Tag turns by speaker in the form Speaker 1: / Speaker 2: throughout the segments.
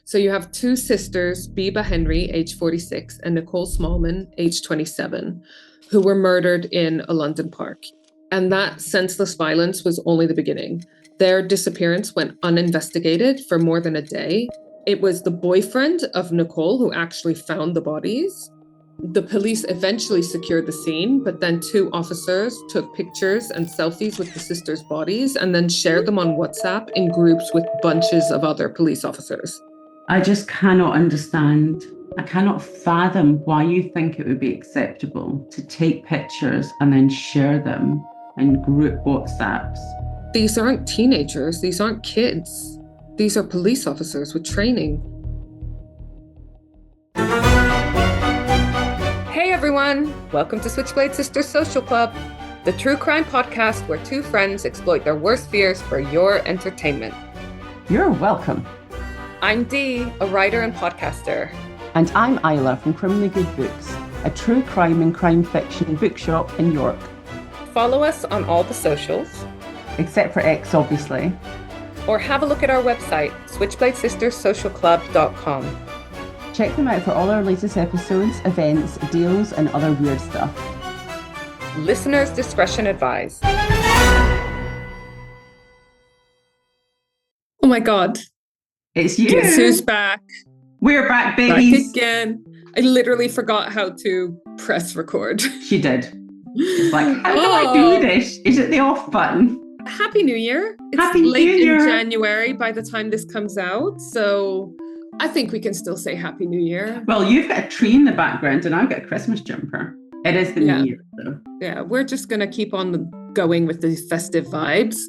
Speaker 1: So you have two sisters, Bibaa Henry, age 46, and Nicole Smallman, age 27, who were murdered in a London park. And that senseless violence was only the beginning. Their disappearance went uninvestigated for more than a day. It was the boyfriend of Nicole who actually found the bodies. The police eventually secured the scene, but then two officers took pictures and selfies with the sisters' bodies and then shared them on WhatsApp in groups with bunches of other police officers.
Speaker 2: I just cannot understand. I cannot fathom why you think it would be acceptable to take pictures and then share them in group WhatsApps.
Speaker 1: These aren't teenagers. These aren't kids. These are police officers with training. Hey everyone, welcome to Switchblade Sisters Social Club, the true crime podcast where two friends exploit their worst fears for your entertainment.
Speaker 2: You're welcome.
Speaker 1: I'm Dee, a writer and podcaster.
Speaker 2: And I'm Isla from Criminally Good Books, a true crime and crime fiction bookshop in York.
Speaker 1: Follow us on all the socials.
Speaker 2: Except for X, obviously.
Speaker 1: Or have a look at our website, switchbladesisterssocialclub.com.
Speaker 2: Check them out for all our latest episodes, events, deals, and other weird stuff.
Speaker 1: Listeners' discretion advised. Oh my God.
Speaker 2: It's you.
Speaker 1: Guess who's back?
Speaker 2: We're back, babies.
Speaker 1: Back again. I literally forgot how to press record.
Speaker 2: She did. It's like, how do I do this? Is it the off button?
Speaker 1: Happy New Year. It's
Speaker 2: Happy
Speaker 1: late
Speaker 2: New Year.
Speaker 1: in January by the time this comes out. So I think we can still say Happy New Year.
Speaker 2: Well, you've got a tree in the background and I've got a Christmas jumper. It is the New Year, though.
Speaker 1: Yeah, we're just going to keep on going with the festive vibes.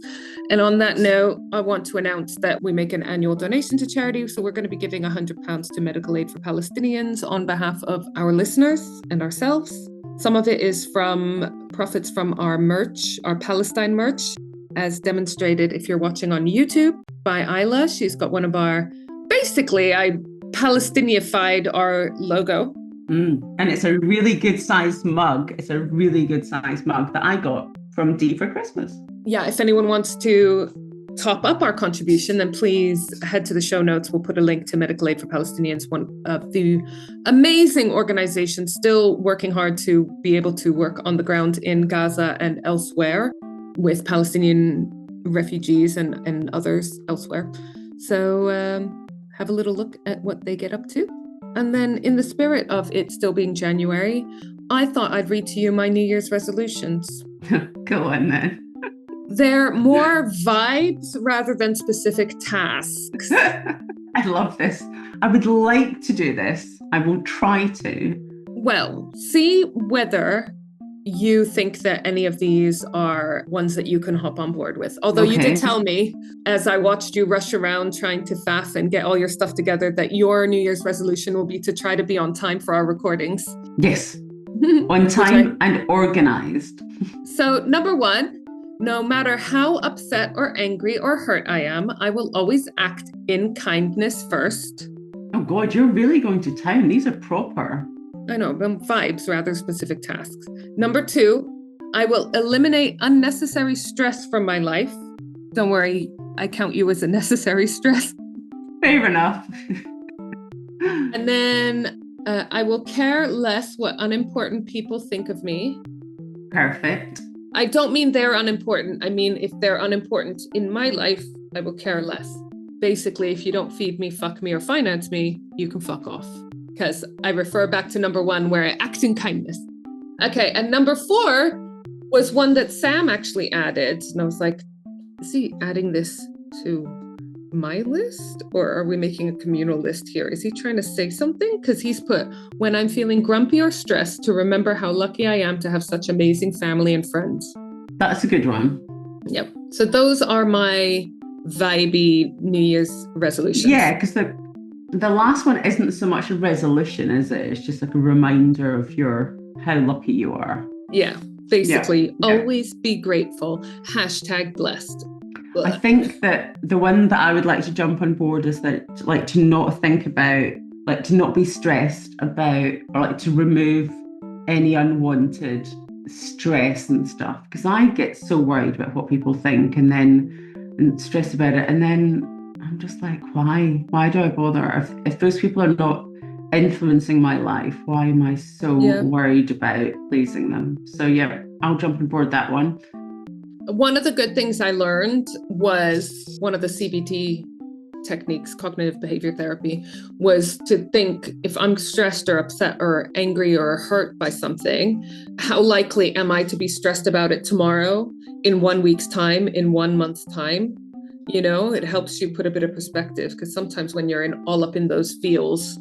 Speaker 1: And on that note, I want to announce that we make an annual donation to charity. So we're going to be giving £100 to Medical Aid for Palestinians on behalf of our listeners and ourselves. Some of it is from profits from our merch, our Palestine merch, as demonstrated if you're watching on YouTube by Isla. She's got one of our, basically, I Palestinified our logo.
Speaker 2: And it's a really good sized mug. It's a really good sized mug that I got from Dee for Christmas.
Speaker 1: Yeah, if anyone wants to top up our contribution, then please head to the show notes. We'll put a link to Medical Aid for Palestinians, one of the amazing organizations still working hard to be able to work on the ground in Gaza and elsewhere with Palestinian refugees and others elsewhere. So have a little look at what they get up to. And then in the spirit of it still being January, I thought I'd read to you my New Year's resolutions.
Speaker 2: Go on then.
Speaker 1: They're more vibes rather than specific tasks.
Speaker 2: I love this. I would like to do this. I will try to.
Speaker 1: Well, see whether you think that any of these are ones that you can hop on board with. Although you did tell me, as I watched you rush around trying to faff and get all your stuff together, that your New Year's resolution will be to try to be on time for our recordings.
Speaker 2: Yes. On time and organized.
Speaker 1: So, number one, no matter how upset or angry or hurt I am, I will always act in kindness first.
Speaker 2: Oh God, you're really going to town. These are proper.
Speaker 1: I know, but vibes rather specific tasks. Number two, I will eliminate unnecessary stress from my life. Don't worry, I count you as a necessary stress.
Speaker 2: Fair enough.
Speaker 1: And then I will care less what unimportant people think of me.
Speaker 2: Perfect.
Speaker 1: I don't mean they're unimportant. I mean, if they're unimportant in my life, I will care less. Basically, if you don't feed me, fuck me, or finance me, you can fuck off. Because I refer back to number one, where I act in kindness. Okay, and number four was one that Sam actually added. And I was like, is he adding this to my list? Or are we making a communal list here? Is he trying to say something? Because he's put, when I'm feeling grumpy or stressed, to remember how lucky I am to have such amazing family and friends.
Speaker 2: That's a good one.
Speaker 1: Yep. So those are my vibey New Year's resolutions.
Speaker 2: Yeah, because the last one isn't so much a resolution, is it? It's just like a reminder of how lucky you are.
Speaker 1: Yeah. Basically, always be grateful. #blessed.
Speaker 2: I think that the one that I would like to jump on board is that, like, to not think about, like, to not be stressed about, or like to remove any unwanted stress and stuff. Because I get so worried about what people think and stressed about it. And then I'm just like, why? Why do I bother? If those people are not influencing my life, why am I so worried about pleasing them? So yeah, I'll jump on board that one.
Speaker 1: One of the good things I learned was one of the CBT techniques, cognitive behavior therapy, was to think, if I'm stressed or upset or angry or hurt by something, how likely am I to be stressed about it tomorrow, in 1 week's time, in 1 month's time? You know, it helps you put a bit of perspective, because sometimes when you're all up in those feels,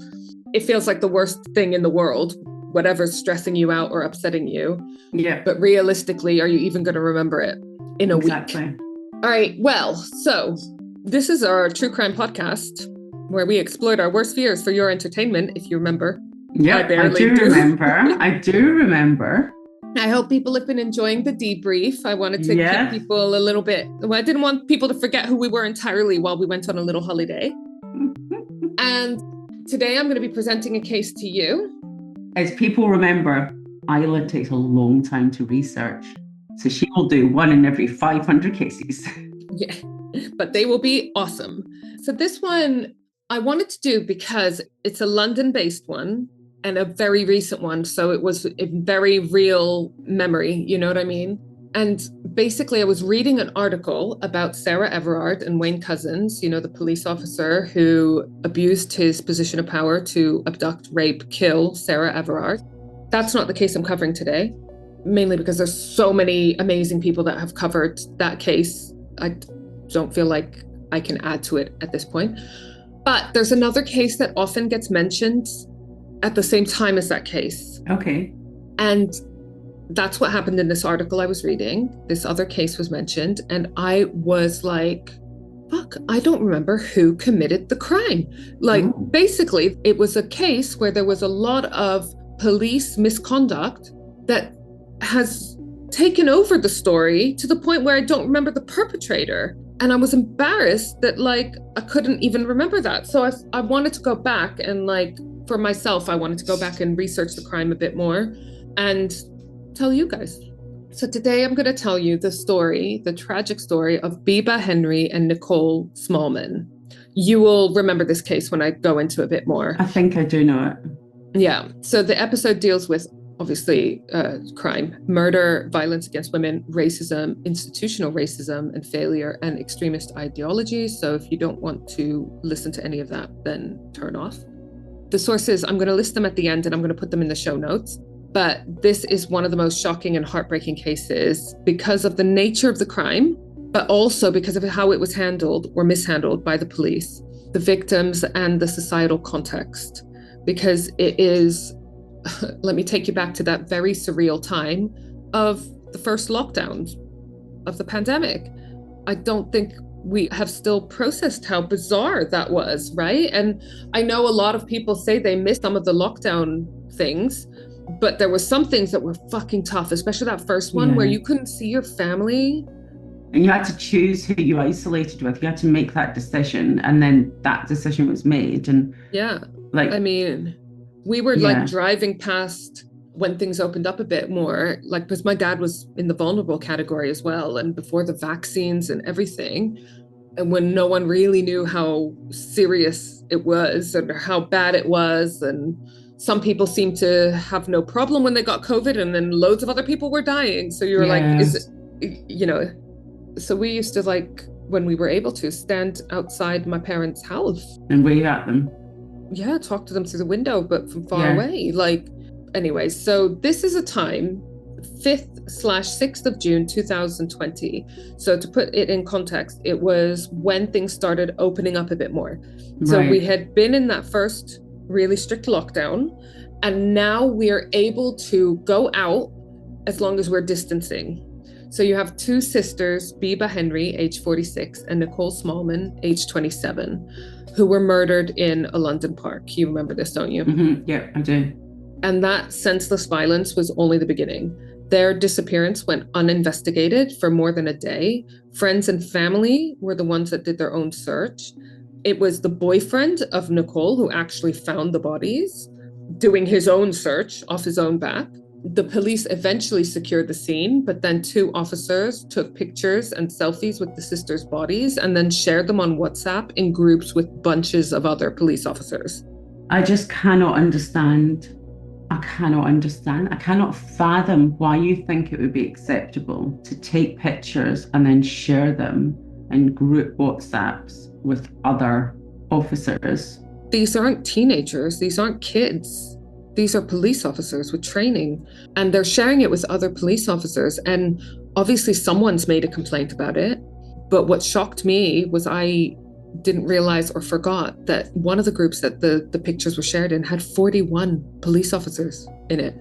Speaker 1: it feels like the worst thing in the world, whatever's stressing you out or upsetting you.
Speaker 2: Yeah.
Speaker 1: But realistically, are you even going to remember it in a week? All right. Well, so this is our true crime podcast where we explored our worst fears for your entertainment, if you remember.
Speaker 2: Yeah, I do remember. I do remember.
Speaker 1: I hope people have been enjoying the debrief. I wanted to keep people a little bit... Well, I didn't want people to forget who we were entirely while we went on a little holiday. And today I'm going to be presenting a case to you.
Speaker 2: As people remember, Isla takes a long time to research. So she will do one in every 500 cases.
Speaker 1: Yeah, but they will be awesome. So this one I wanted to do because it's a London-based one and a very recent one. So it was a very real memory, you know what I mean? And basically I was reading an article about Sarah Everard and Wayne Couzens, you know, the police officer who abused his position of power to abduct, rape, kill Sarah Everard. That's not the case I'm covering today, mainly because there's so many amazing people that have covered that case. I don't feel like I can add to it at this point. But there's another case that often gets mentioned at the same time as that case.
Speaker 2: Okay.
Speaker 1: And that's what happened in this article I was reading. This other case was mentioned, and I was like, fuck, I don't remember who committed the crime. Like, basically, it was a case where there was a lot of police misconduct that has taken over the story to the point where I don't remember the perpetrator. And I was embarrassed that, like, I couldn't even remember that. So I wanted to go back and, like, for myself, I wanted to go back and research the crime a bit more and tell you guys. So today I'm going to tell you the story, the tragic story of Bibaa Henry and Nicole Smallman. You will remember this case when I go into a bit more.
Speaker 2: I think I do know it.
Speaker 1: Yeah. So the episode deals with, obviously, crime, murder, violence against women, racism, institutional racism and failure, and extremist ideologies. So if you don't want to listen to any of that, then turn off. The sources, I'm going to list them at the end and I'm going to put them in the show notes. But this is one of the most shocking and heartbreaking cases because of the nature of the crime, but also because of how it was handled or mishandled by the police, the victims, and the societal context. Because it is, let me take you back to that very surreal time of the first lockdown of the pandemic. I don't think we have still processed how bizarre that was, right? And I know a lot of people say they missed some of the lockdown things, but there were some things that were fucking tough, especially that first one where you couldn't see your family.
Speaker 2: And you had to choose who you isolated with. You had to make that decision, and then that decision was made. And
Speaker 1: I mean, we were like driving past when things opened up a bit more, like, because my dad was in the vulnerable category as well, and before the vaccines and everything, and when no one really knew how serious it was and how bad it was, and some people seemed to have no problem when they got COVID, and then loads of other people were dying. So you were like, is it, you know, so we used to, like, when we were able to, stand outside my parents' house
Speaker 2: and wave at them.
Speaker 1: Yeah, talk to them through the window, but from far away. Like, anyways, so this is a time, 5th/6th of June, 2020. So to put it in context, it was when things started opening up a bit more. So we had been in that first really strict lockdown, and now we're able to go out as long as we're distancing. So you have two sisters, Bibaa Henry, age 46, and Nicole Smallman, age 27, who were murdered in a London park. You remember this, don't you?
Speaker 2: Mm-hmm. Yeah, I do.
Speaker 1: And that senseless violence was only the beginning. Their disappearance went uninvestigated for more than a day. Friends and family were the ones that did their own search. It was the boyfriend of Nicole who actually found the bodies, doing his own search off his own back. The police eventually secured the scene, but then 2 officers took pictures and selfies with the sisters' bodies and then shared them on WhatsApp in groups with bunches of other police officers.
Speaker 2: I just cannot understand. I cannot fathom why you think it would be acceptable to take pictures and then share them in group WhatsApps with other officers.
Speaker 1: These aren't teenagers. These aren't kids. These are police officers with training, and they're sharing it with other police officers. And obviously someone's made a complaint about it. But what shocked me was I didn't realize or forgot that one of the groups that the pictures were shared in had 41 police officers in it.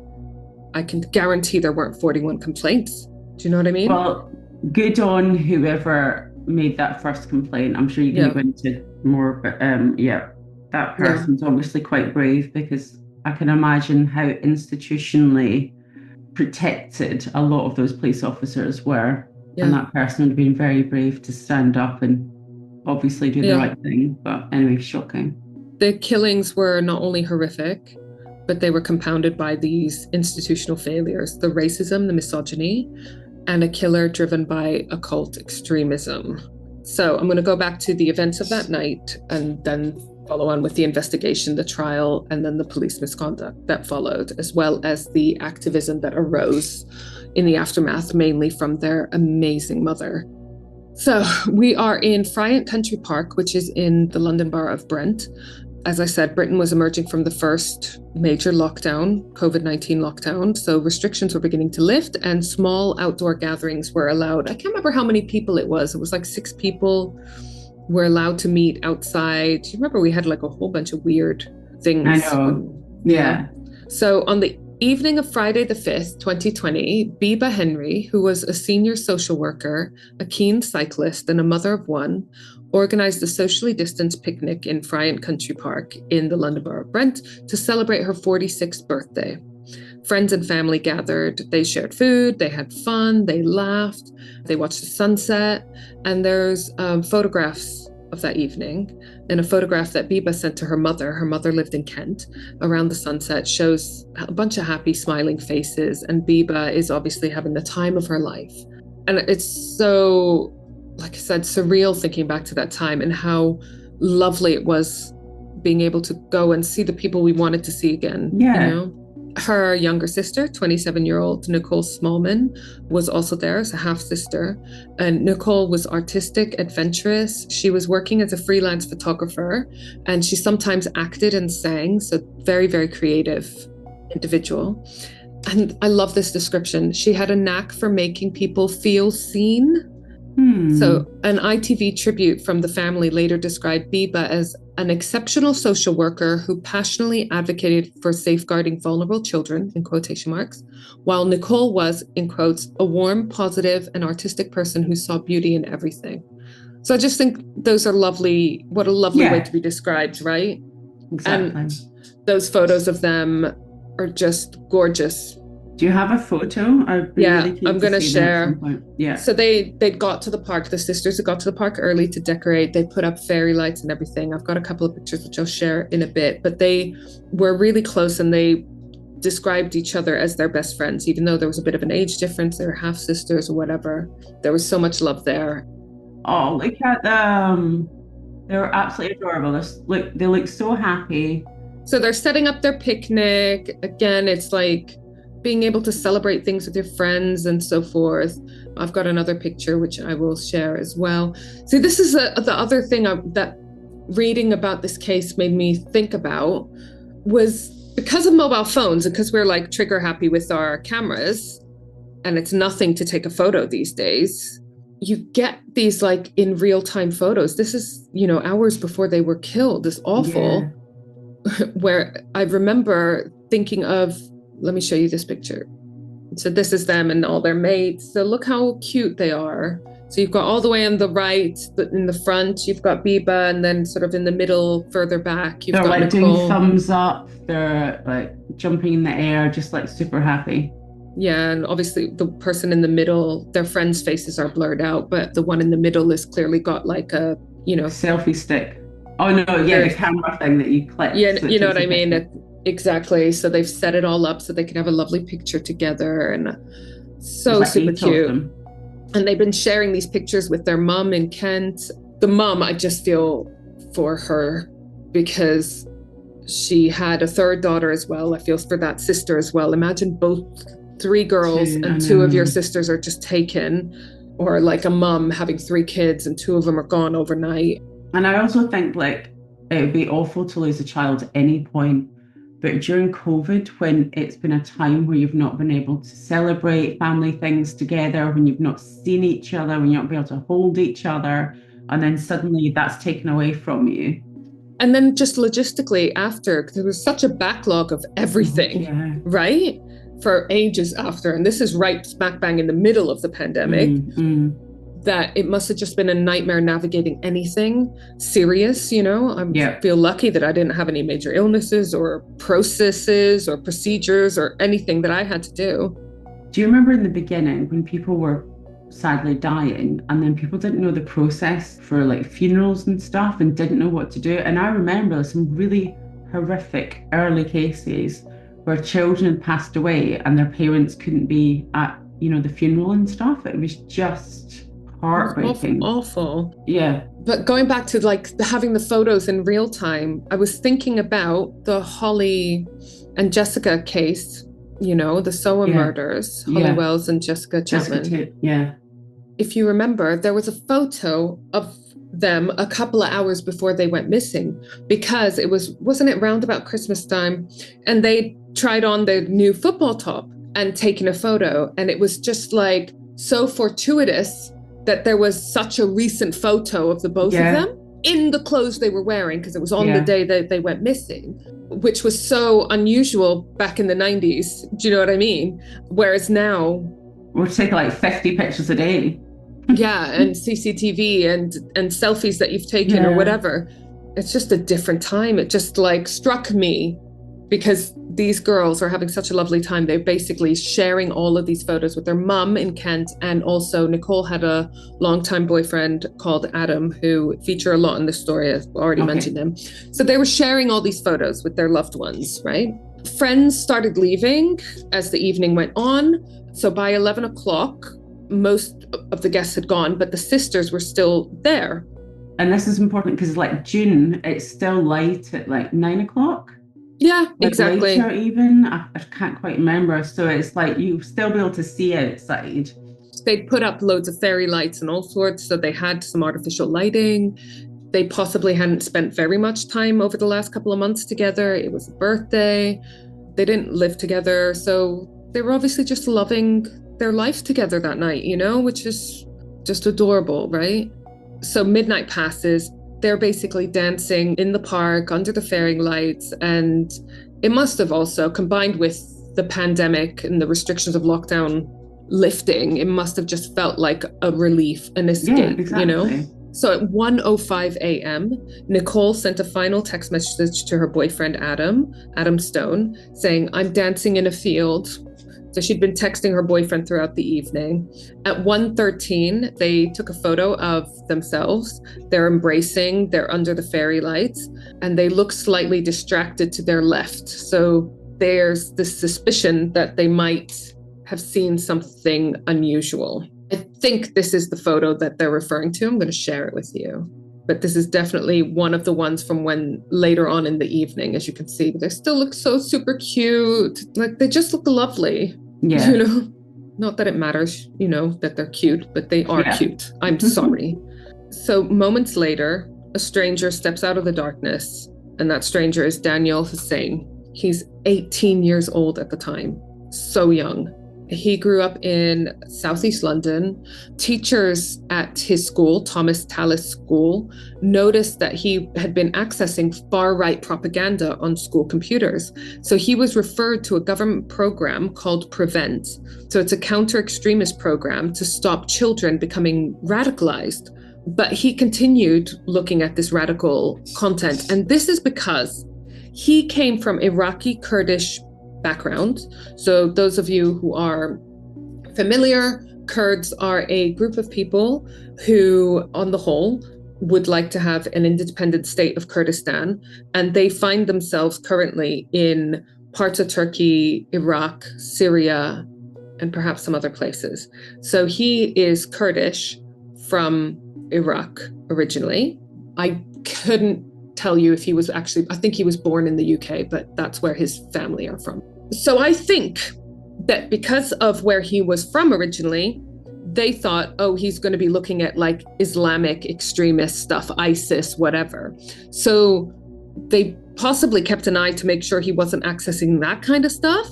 Speaker 1: I can guarantee there weren't 41 complaints. Do you know what I mean?
Speaker 2: Well, good on whoever made that first complaint. I'm sure you can go into more, but that person's obviously quite brave, because I can imagine how institutionally protected a lot of those police officers were. Yeah. And that person would have been very brave to stand up and obviously do the right thing. But anyway, shocking.
Speaker 1: The killings were not only horrific, but they were compounded by these institutional failures, the racism, the misogyny, and a killer driven by occult extremism. So I'm going to go back to the events of that night and then follow on with the investigation, the trial, and then the police misconduct that followed, as well as the activism that arose in the aftermath, mainly from their amazing mother. So we are in Fryent Country Park, which is in the London borough of Brent. As I said, Britain was emerging from the first major lockdown, COVID-19 lockdown. So restrictions were beginning to lift and small outdoor gatherings were allowed. I can't remember how many people it was. It was like 6 people were allowed to meet outside. You remember we had like a whole bunch of weird things.
Speaker 2: I know. Yeah.
Speaker 1: So on the evening of Friday the 5th, 2020, Bibaa Henry, who was a senior social worker, a keen cyclist, and a mother of 1, organised a socially distanced picnic in Fryent Country Park in the London borough of Brent to celebrate her 46th birthday. Friends and family gathered, they shared food, they had fun, they laughed, they watched the sunset, and there's photographs of that evening. And a photograph that Bibaa sent to her mother lived in Kent, around the sunset, shows a bunch of happy smiling faces, and Bibaa is obviously having the time of her life. And it's so, like I said, surreal thinking back to that time and how lovely it was being able to go and see the people we wanted to see again.
Speaker 2: Yeah.
Speaker 1: You know? Her younger sister, 27-year-old Nicole Smallman, was also there as a half-sister. And Nicole was artistic, adventurous. She was working as a freelance photographer, and she sometimes acted and sang. So very, very creative individual. And I love this description. She had a knack for making people feel seen. So an ITV tribute from the family later described Bibaa as an exceptional social worker who passionately advocated for safeguarding vulnerable children, in quotation marks, while Nicole was, in quotes, a warm, positive, and artistic person who saw beauty in everything. So I just think those are lovely. What a lovely way to be described, right?
Speaker 2: Exactly.
Speaker 1: And those photos of them are just gorgeous.
Speaker 2: Do you have a photo?
Speaker 1: I'm going to share.
Speaker 2: Yeah.
Speaker 1: So they got to the park. The sisters had got to the park early to decorate. They put up fairy lights and everything. I've got a couple of pictures which I'll share in a bit. But they were really close and they described each other as their best friends, even though there was a bit of an age difference. They were half sisters or whatever. There was so much love there.
Speaker 2: Oh, look at them. They're absolutely adorable. They look so happy.
Speaker 1: So they're setting up their picnic. Again, it's like being able to celebrate things with your friends and so forth. I've got another picture, which I will share as well. See, this is the other thing that reading about this case made me think about was because of mobile phones and because we're like trigger happy with our cameras and it's nothing to take a photo these days, you get these like in real time photos. This is, hours before they were killed. It's awful. Yeah. Where I remember thinking of, let me show you this picture. So this is them and all their mates. So look how cute they are. So you've got all the way on the right, but in the front, you've got Bibaa, and then sort of in the middle, further back, you've got
Speaker 2: like
Speaker 1: Nicole.
Speaker 2: Doing thumbs up. They're like jumping in the air, just like super happy.
Speaker 1: Yeah, and obviously the person in the middle, their friends' faces are blurred out, but the one in the middle has clearly got like a,
Speaker 2: selfie stick. Oh no, yeah, the camera thing that you click.
Speaker 1: Yeah, you know what I mean? Exactly. So they've set it all up so they can have a lovely picture together, and so
Speaker 2: Like
Speaker 1: super
Speaker 2: 8 of
Speaker 1: cute.
Speaker 2: them.
Speaker 1: And they've been sharing these pictures with their mum in Kent. The mum, I just feel for her because she had a third daughter as well. I feel for that sister as well. Imagine both 3 girls and 2 of your sisters are just taken, or like a mum having 3 kids and 2 of them are gone overnight.
Speaker 2: And I also think like it would be awful to lose a child at any point. But during COVID, when it's been a time where you've not been able to celebrate family things together, when you've not seen each other, when you're not been able to hold each other, and then suddenly that's taken away from you.
Speaker 1: And then just logistically after, there was such a backlog of everything, right? For ages after. And this is right smack bang in the middle of the pandemic. That it must have just been a nightmare navigating anything serious, you know? I feel lucky that I didn't have any major illnesses or processes or procedures or anything that I had to do.
Speaker 2: Do you remember in the beginning when people were sadly dying and then people didn't know the process for like funerals and stuff and didn't know what to do? And I remember some really horrific early cases where children had passed away and their parents couldn't be at, you know, the funeral and stuff. It was just heartbreaking.
Speaker 1: Awful.
Speaker 2: Yeah.
Speaker 1: But going back to like having the photos in real time, I was thinking about the Holly and Jessica case, you know, the Soa murders, Holly Wells and Jessica Chapman. If you remember, there was a photo of them a couple of hours before they went missing, because wasn't it round about Christmas time? And they tried on their new football top and taken a photo. And it was just like so fortuitous that there was such a recent photo of the both of them in the clothes they were wearing, because it was on the day that they went missing, which was so unusual back in the 90s. Do you know what I mean? Whereas now
Speaker 2: we're taking like 50 pictures a day.
Speaker 1: And CCTV and selfies that you've taken or whatever. It's just a different time. It just like struck me because these girls are having such a lovely time. They're basically sharing all of these photos with their mum in Kent. And also Nicole had a longtime boyfriend called Adam who feature a lot in the story. I've already mentioned him. So they were sharing all these photos with their loved ones, right? Friends started leaving as the evening went on. So by 11 o'clock, most of the guests had gone, but the sisters were still there.
Speaker 2: And this is important because like June, it's still light at like 9 o'clock.
Speaker 1: Yeah,
Speaker 2: like
Speaker 1: exactly.
Speaker 2: Later even, I can't quite remember. So it's like you still be able to see outside.
Speaker 1: They'd put up loads of fairy lights and all sorts. So they had some artificial lighting. They possibly hadn't spent very much time over the last couple of months together. It was a birthday. They didn't live together. So they were obviously just loving their life together that night, you know, which is just adorable, right? So midnight passes. They're basically dancing in the park under the fairy lights. And it must have also, combined with the pandemic and the restrictions of lockdown lifting, it must have just felt like a relief, an escape, you know? So at 1:05 a.m., Nicole sent a final text message to her boyfriend, Adam Stone, saying, "I'm dancing in a field." So she'd been texting her boyfriend throughout the evening. At 1:13, they took a photo of themselves. They're embracing, they're under the fairy lights, and they look slightly distracted to their left. So there's this suspicion that they might have seen something unusual. I think this is the photo that they're referring to. I'm going to share it with you. But this is definitely one of the ones from when later on in the evening, as you can see. They still look so super cute. Like they just look lovely. Yeah. You know, not that it matters, you know, that they're cute, but they are cute. I'm sorry. So moments later, a stranger steps out of the darkness, and that stranger is Daniel Hussein. He's 18 years old at the time, so young. He grew up in Southeast London. Teachers at his school, Thomas Tallis School, noticed that he had been accessing far-right propaganda on school computers. So he was referred to a government program called Prevent. So it's a counter-extremist program to stop children becoming radicalized. But he continued looking at this radical content. And this is because he came from Iraqi Kurdish background. So those of you who are familiar, Kurds are a group of people who, on the whole, would like to have an independent state of Kurdistan, and they find themselves currently in parts of Turkey, Iraq, Syria, and perhaps some other places. So he is Kurdish from Iraq originally. I couldn't tell you if he was actually, I think he was born in the UK, but that's where his family are from. So I think that because of where he was from originally, they thought, oh, he's going to be looking at like Islamic extremist stuff, ISIS, whatever. So they possibly kept an eye to make sure he wasn't accessing that kind of stuff.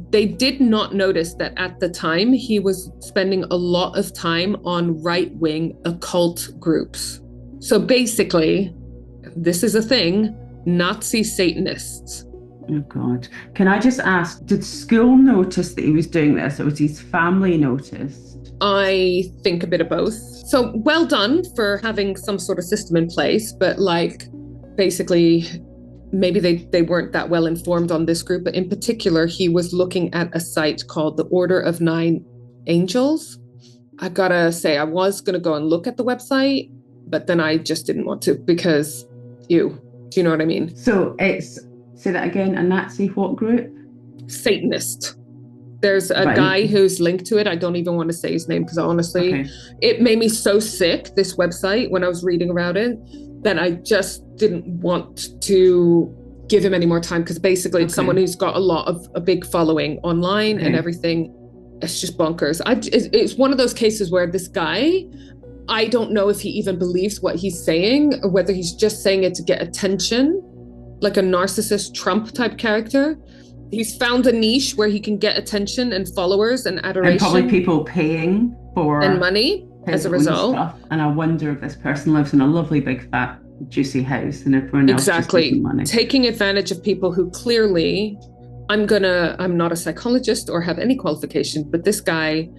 Speaker 1: They did not notice that at the time he was spending a lot of time on right-wing occult groups. So basically, this is a thing, Nazi Satanists.
Speaker 2: Oh God. Can I just ask, did school notice that he was doing this, or was his family noticed?
Speaker 1: I think a bit of both. So well done for having some sort of system in place, but like basically maybe they weren't that well informed on this group. But in particular, he was looking at a site called the Order of Nine Angels. I gotta say, I was gonna go and look at the website, but then I just didn't want to because do you know what I mean?
Speaker 2: So it's, say that again, a Nazi what group?
Speaker 1: Satanist. There's a guy who's linked to it. I don't even want to say his name because honestly, It made me so sick, this website, when I was reading about it, that I just didn't want to give him any more time because basically it's someone who's got a big following online and everything. It's just bonkers. It's one of those cases where this guy, I don't know if he even believes what he's saying or whether he's just saying it to get attention, like a narcissist Trump type character. He's found a niche where he can get attention and followers and adoration.
Speaker 2: And probably people paying for...
Speaker 1: And money as a result.
Speaker 2: Stuff. And I wonder if this person lives in a lovely big fat juicy house and everyone else just using money.
Speaker 1: Taking advantage of people who clearly, I'm not a psychologist or have any qualification, but this guy,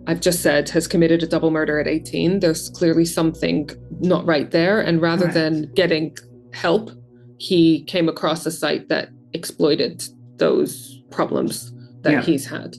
Speaker 1: I've just said, has committed a double murder at 18. There's clearly something not right there. And rather than getting help, he came across a site that exploited those problems that he's had.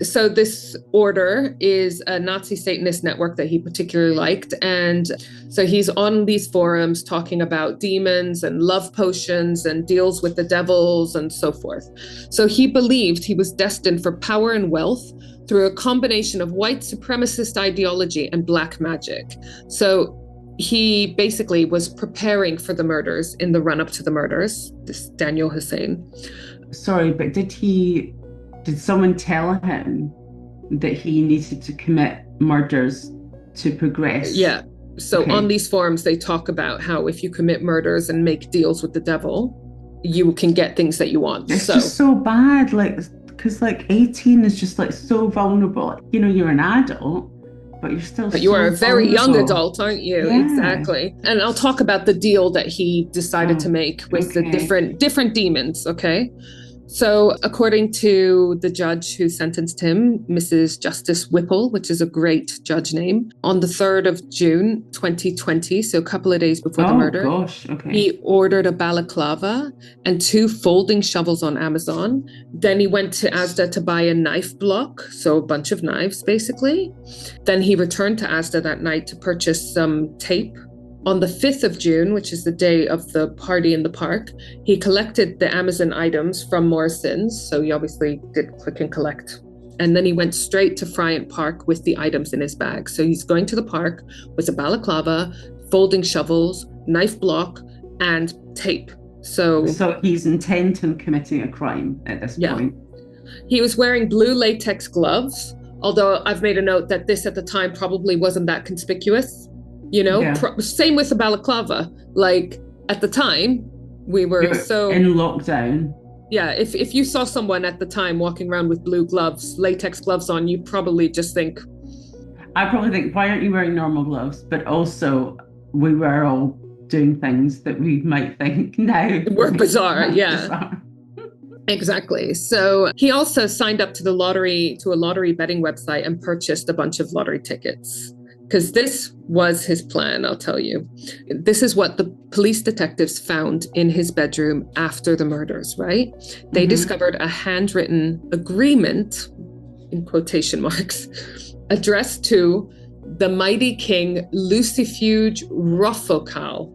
Speaker 1: So this order is a Nazi Satanist network that he particularly liked. And so he's on these forums talking about demons and love potions and deals with the devils and so forth. So he believed he was destined for power and wealth through a combination of white supremacist ideology and black magic. So he basically was preparing for the murders in the run-up to the murders, this Daniel Hussein.
Speaker 2: Sorry, but did someone tell him that he needed to commit murders to progress?
Speaker 1: Yeah. So on these forums, they talk about how if you commit murders and make deals with the devil, you can get things that you want.
Speaker 2: It's just so bad, because 18 is just so vulnerable. You know, you're an adult, but you're still
Speaker 1: But you are a very young adult, aren't you? Yeah. Exactly. And I'll talk about the deal that he decided to make with the different demons, okay? So according to the judge who sentenced him, Mrs. Justice Whipple, which is a great judge name, on the 3rd of June, 2020, so a couple of days before the murder, he ordered a balaclava and 2 folding shovels on Amazon. Then he went to Asda to buy a knife block, so a bunch of knives, basically. Then he returned to Asda that night to purchase some tape. On the 5th of June, which is the day of the party in the park, he collected the Amazon items from Morrison's. So he obviously did click and collect. And then he went straight to Fryent Park with the items in his bag. So he's going to the park with a balaclava, folding shovels, knife block, and tape. So
Speaker 2: he's intent on committing a crime at this point.
Speaker 1: He was wearing blue latex gloves, although I've made a note that this at the time probably wasn't that conspicuous. You know, same with the balaclava. At the time, we were in
Speaker 2: lockdown.
Speaker 1: Yeah, if you saw someone at the time walking around with blue gloves, latex gloves on, you probably just think...
Speaker 2: I probably think, why aren't you wearing normal gloves? But also, we were all doing things that we might think now
Speaker 1: were bizarre, bizarre. Exactly. So he also signed up to a lottery betting website and purchased a bunch of lottery tickets. Because this was his plan, I'll tell you. This is what the police detectives found in his bedroom after the murders, right? They discovered a handwritten agreement, in quotation marks, addressed to the mighty king Lucifuge Rofocal,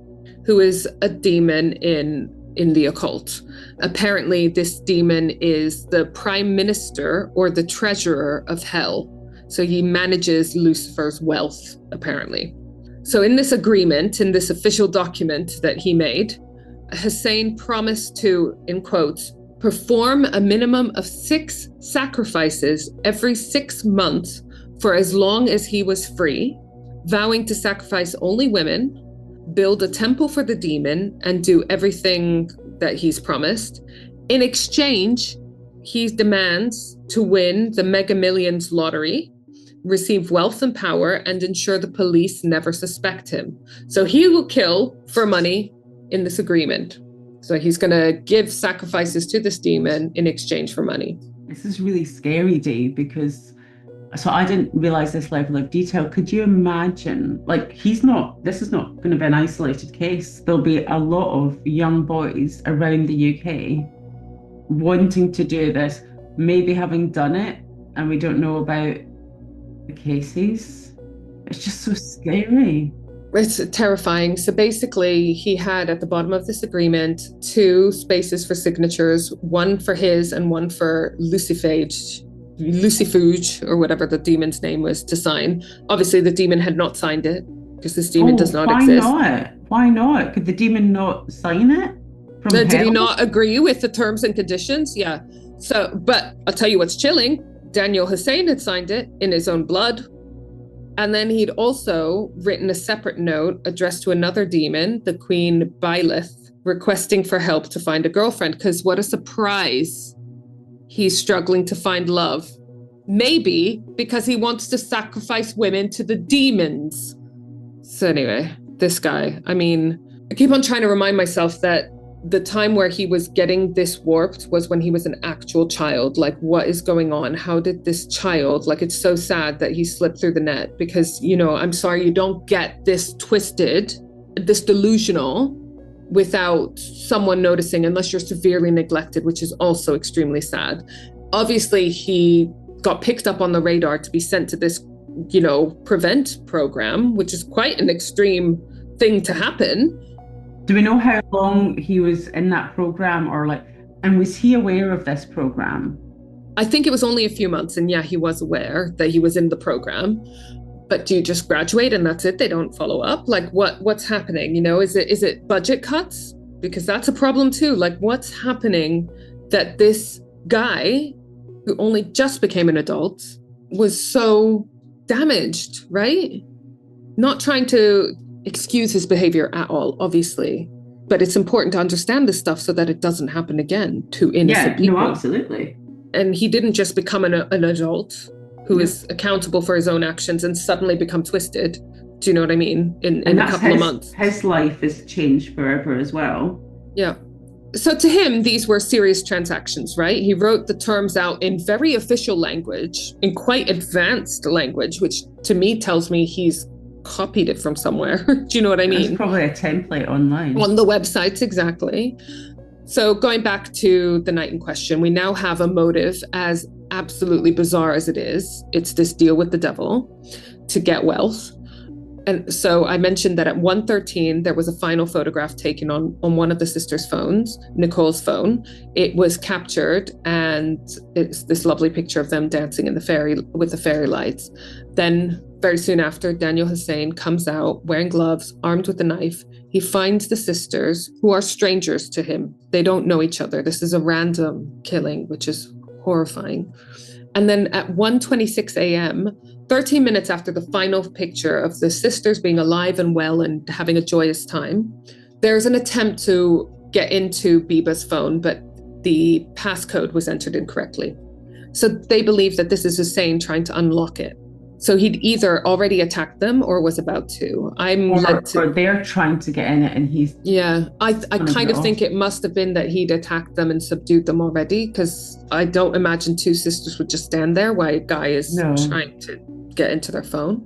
Speaker 1: who is a demon in the occult. Apparently, this demon is the prime minister or the treasurer of hell. So he manages Lucifer's wealth, apparently. So in this agreement, in this official document that he made, Hussein promised to, in quotes, perform a minimum of 6 sacrifices every 6 months for as long as he was free, vowing to sacrifice only women, build a temple for the demon, and do everything that he's promised. In exchange, he demands to win the Mega Millions lottery, receive wealth and power, and ensure the police never suspect him. So he will kill for money in this agreement. So he's going to give sacrifices to this demon in exchange for money.
Speaker 2: This is really scary, Dave, because so I didn't realize this level of detail. Could you imagine, like, this is not going to be an isolated case. There'll be a lot of young boys around the UK wanting to do this, maybe having done it, and we don't know about the cases. It's just so scary.
Speaker 1: It's terrifying. So basically, he had at the bottom of this agreement 2 spaces for signatures, one for his and one for Lucifuge, or whatever the demon's name was, to sign. Obviously, the demon had not signed it because this demon does not exist.
Speaker 2: Why not? Could the demon not sign it?
Speaker 1: Did he not agree with the terms and conditions? Yeah. So, but I'll tell you what's chilling. Daniel Hussein had signed it in his own blood. And then he'd also written a separate note addressed to another demon, the Queen Byleth, requesting for help to find a girlfriend. Because what a surprise. He's struggling to find love. Maybe because he wants to sacrifice women to the demons. So anyway, this guy, I mean, I keep on trying to remind myself that the time where he was getting this warped was when he was an actual child. Like, what is going on? How did this child, like, it's so sad that he slipped through the net because, you know, I'm sorry, you don't get this twisted, this delusional without someone noticing unless you're severely neglected, which is also extremely sad. Obviously, he got picked up on the radar to be sent to this, you know, prevent program, which is quite an extreme thing to happen.
Speaker 2: Do we know how long he was in that program, or like, and was he aware of this program?
Speaker 1: I think it was only a few months, and yeah, he was aware that he was in the program. But do you just graduate and that's it? They don't follow up? Like, what's happening? You know, is it budget cuts? Because that's a problem too. Like, what's happening that this guy who only just became an adult was so damaged, right? Not trying to excuse his behavior at all, obviously, but it's important to understand this stuff so that it doesn't happen again to innocent people.
Speaker 2: No, absolutely.
Speaker 1: And he didn't just become an adult who is accountable for his own actions and suddenly become twisted. Do you know what I mean? In a couple of months.
Speaker 2: His life has changed forever as well.
Speaker 1: Yeah. So to him, these were serious transactions, right? He wrote the terms out in very official language, in quite advanced language, which to me tells me he's copied it from somewhere. Do you know what I mean?
Speaker 2: It's probably a template online.
Speaker 1: On the websites, exactly. So going back to the night in question, we now have a motive, as absolutely bizarre as it is. It's this deal with the devil to get wealth. And so I mentioned that at 1:13, there was a final photograph taken on one of the sisters' phones, Nicole's phone. It was captured, and it's this lovely picture of them dancing in with the fairy lights. Then very soon after, Daniel Hussein comes out wearing gloves, armed with a knife. He finds the sisters, who are strangers to him. They don't know each other. This is a random killing, which is horrifying. And then at 1:26 a.m., 13 minutes after the final picture of the sisters being alive and well and having a joyous time, there's an attempt to get into Bibaa's phone, but the passcode was entered incorrectly. So they believe that this is Hussein trying to unlock it. So he'd either already attacked them or was about to.
Speaker 2: Or they're trying to get in it and he's...
Speaker 1: Yeah, I kind of think it must have been that he'd attacked them and subdued them already, because I don't imagine 2 sisters would just stand there while a guy is trying to get into their phone.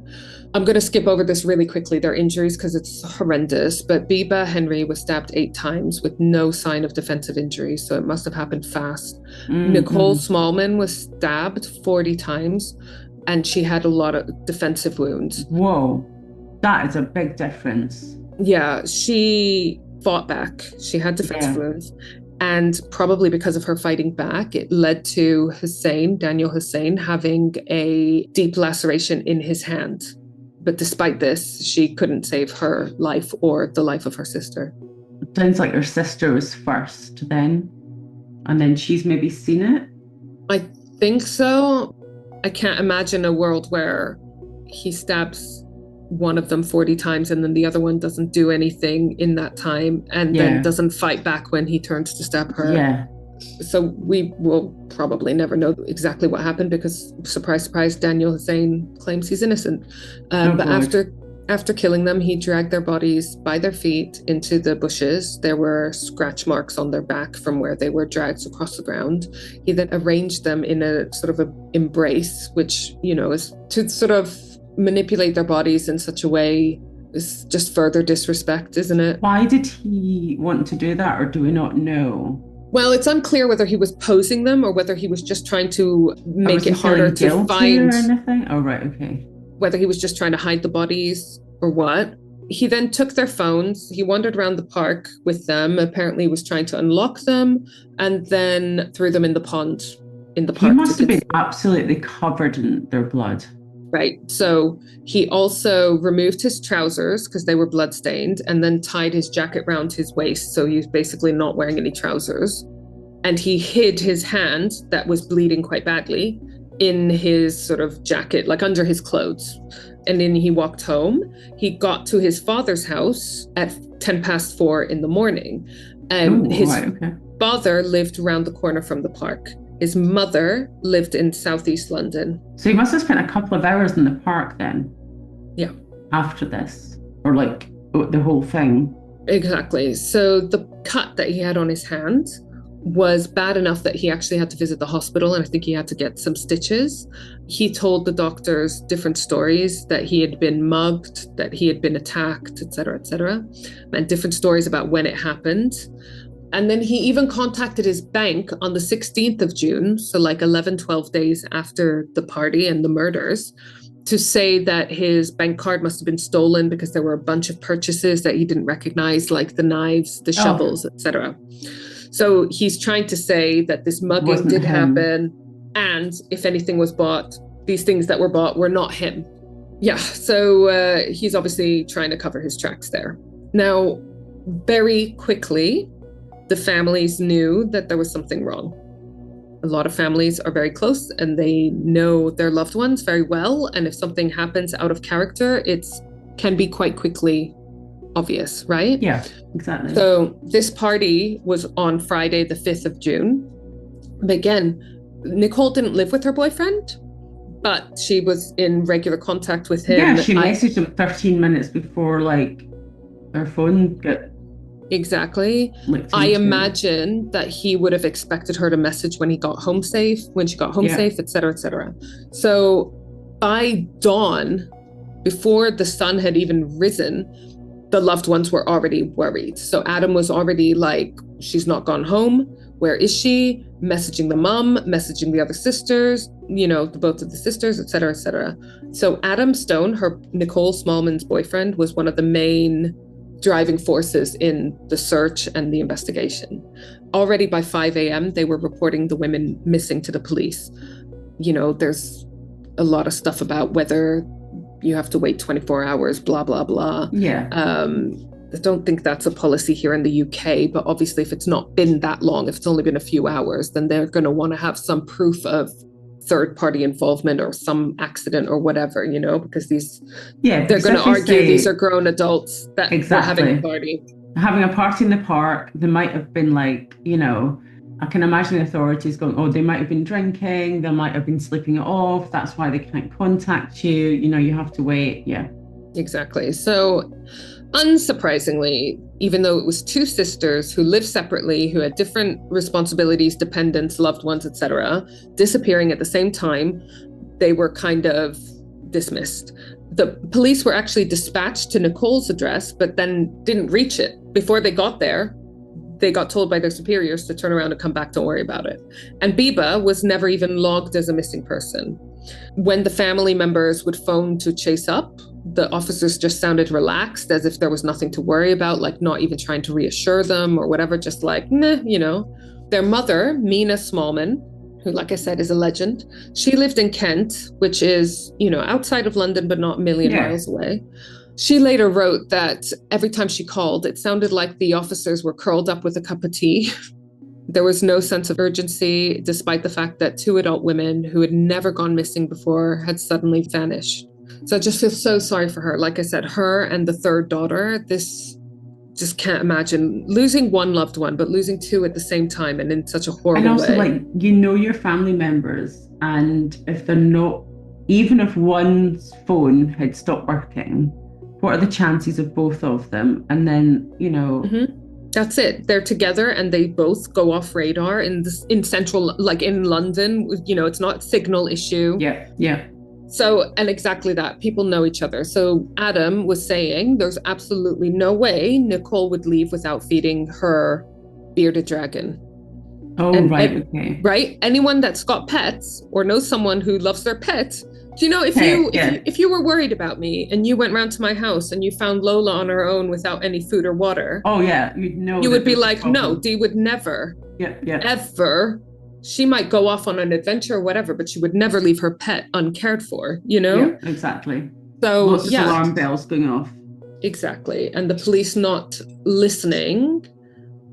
Speaker 1: I'm going to skip over this really quickly, their injuries, because it's horrendous. But Bibaa Henry was stabbed 8 times with no sign of defensive injury, so it must have happened fast. Nicole Smallman was stabbed 40 times. and she had a lot of defensive wounds.
Speaker 2: Whoa, that is a big difference.
Speaker 1: Yeah, she fought back. She had defensive wounds. And probably because of her fighting back, it led to Daniel Hussein, having a deep laceration in his hand. But despite this, she couldn't save her life or the life of her sister.
Speaker 2: It sounds like her sister was first then, and then she's maybe seen it?
Speaker 1: I think so. I can't imagine a world where he stabs one of them 40 times and then the other one doesn't do anything in that time and then doesn't fight back when he turns to stab her.
Speaker 2: Yeah.
Speaker 1: So we will probably never know exactly what happened because, surprise, surprise, Daniel Hussein claims he's innocent. But after killing them, he dragged their bodies by their feet into the bushes. There were scratch marks on their back from where they were dragged across the ground. He then arranged them in a sort of an embrace, which, is to sort of manipulate their bodies in such a way is just further disrespect, isn't it?
Speaker 2: Why did he want to do that, or do we not know?
Speaker 1: Well, it's unclear whether he was posing them or whether he was just trying to make it harder to find.
Speaker 2: Or anything? Oh, right, okay.
Speaker 1: Whether he was just trying to hide the bodies or what. He then took their phones. He wandered around the park with them. Apparently, he was trying to unlock them and then threw them in the pond in the park.
Speaker 2: He must have been absolutely covered in their blood.
Speaker 1: Right. So he also removed his trousers because they were bloodstained and then tied his jacket round his waist. So he was basically not wearing any trousers. And he hid his hand that was bleeding quite badly in his sort of jacket, like under his clothes. And then he walked home. He got to his father's house at 4:10 in the morning. His father lived around the corner from the park. His mother lived in southeast London.
Speaker 2: So he must have spent a couple of hours in the park then.
Speaker 1: Yeah.
Speaker 2: After this, or like the whole thing.
Speaker 1: Exactly. So the cut that he had on his hand was bad enough that he actually had to visit the hospital, and I think he had to get some stitches. He told the doctors different stories, that he had been mugged, that he had been attacked, etc., and different stories about when it happened. And then he even contacted his bank on the 16th of June, so like 11, 12 days after the party and the murders, to say that his bank card must have been stolen because there were a bunch of purchases that he didn't recognize, like the knives, the shovels, etc. So he's trying to say that this mugging did happen, and if anything was bought, these things that were bought were not him. Yeah, so he's obviously trying to cover his tracks there. Now, very quickly, the families knew that there was something wrong. A lot of families are very close and they know their loved ones very well. And if something happens out of character, it can be quite quickly obvious, right?
Speaker 2: Yeah, exactly.
Speaker 1: So this party was on Friday, the 5th of June. But again, Nicole didn't live with her boyfriend, but she was in regular contact with him.
Speaker 2: Yeah, she messaged him 13 minutes before her phone got...
Speaker 1: Exactly. I imagine that he would have expected her to message when she got home safe, etc., etc. So by dawn, before the sun had even risen, the loved ones were already worried. So Adam was already like, she's not gone home. Where is she? Messaging the mom, messaging the other sisters, both of the sisters, etc., etc. So Adam Stone, Nicole Smallman's boyfriend, was one of the main driving forces in the search and the investigation. Already by 5 a.m., they were reporting the women missing to the police. There's a lot of stuff about whether you have to wait 24 hours, blah, blah, blah.
Speaker 2: Yeah.
Speaker 1: I don't think that's a policy here in the UK, but obviously if it's not been that long, if it's only been a few hours, then they're going to want to have some proof of third-party involvement or some accident or whatever, because they're going to argue these are grown adults that were having a party.
Speaker 2: Having a party in the park, they might have been like, I can imagine the authorities going, they might have been drinking, they might have been sleeping it off, that's why they can't contact you, you have to wait. Yeah.
Speaker 1: Exactly. So unsurprisingly, even though it was two sisters who lived separately, who had different responsibilities, dependents, loved ones, etc., disappearing at the same time, they were kind of dismissed. The police were actually dispatched to Nicole's address, but then didn't reach it. Before they got there, they got told by their superiors to turn around and come back, don't worry about it. And Bibaa was never even logged as a missing person. When the family members would phone to chase up, the officers just sounded relaxed, as if there was nothing to worry about, like not even trying to reassure them or whatever, just like, nah, you know. Their mother, Mina Smallman, who, like I said, is a legend, she lived in Kent, which is, you know, outside of London, but not a million miles away. She later wrote that every time she called, it sounded like the officers were curled up with a cup of tea. There was no sense of urgency, despite the fact that 2 adult women who had never gone missing before had suddenly vanished. So I just feel so sorry for her. Like I said, her and the 3rd daughter, this just can't imagine losing one loved one, but losing 2 at the same time and in such a horrible way.
Speaker 2: And also, like, you know your family members, and if they're not, even if one's phone had stopped working, what are the chances of both of them? And then, you know...
Speaker 1: That's it. They're together and they both go off radar in central, like in London, you know, it's not a signal issue.
Speaker 2: Yeah.
Speaker 1: So, and exactly that, people know each other. So Adam was saying there's absolutely no way Nicole would leave without feeding her bearded dragon.
Speaker 2: Oh, right. Okay.
Speaker 1: Right? Anyone that's got pets or knows someone who loves their pet, do you know, if you were worried about me and you went round to my house and you found Lola on her own without any food or water,
Speaker 2: oh yeah, you'd know.
Speaker 1: You would be like, no, Dee would never, ever. She might go off on an adventure or whatever, but she would never leave her pet uncared for, you know?
Speaker 2: Yeah, exactly.
Speaker 1: So
Speaker 2: lots of alarm bells going off.
Speaker 1: Exactly. And the police not listening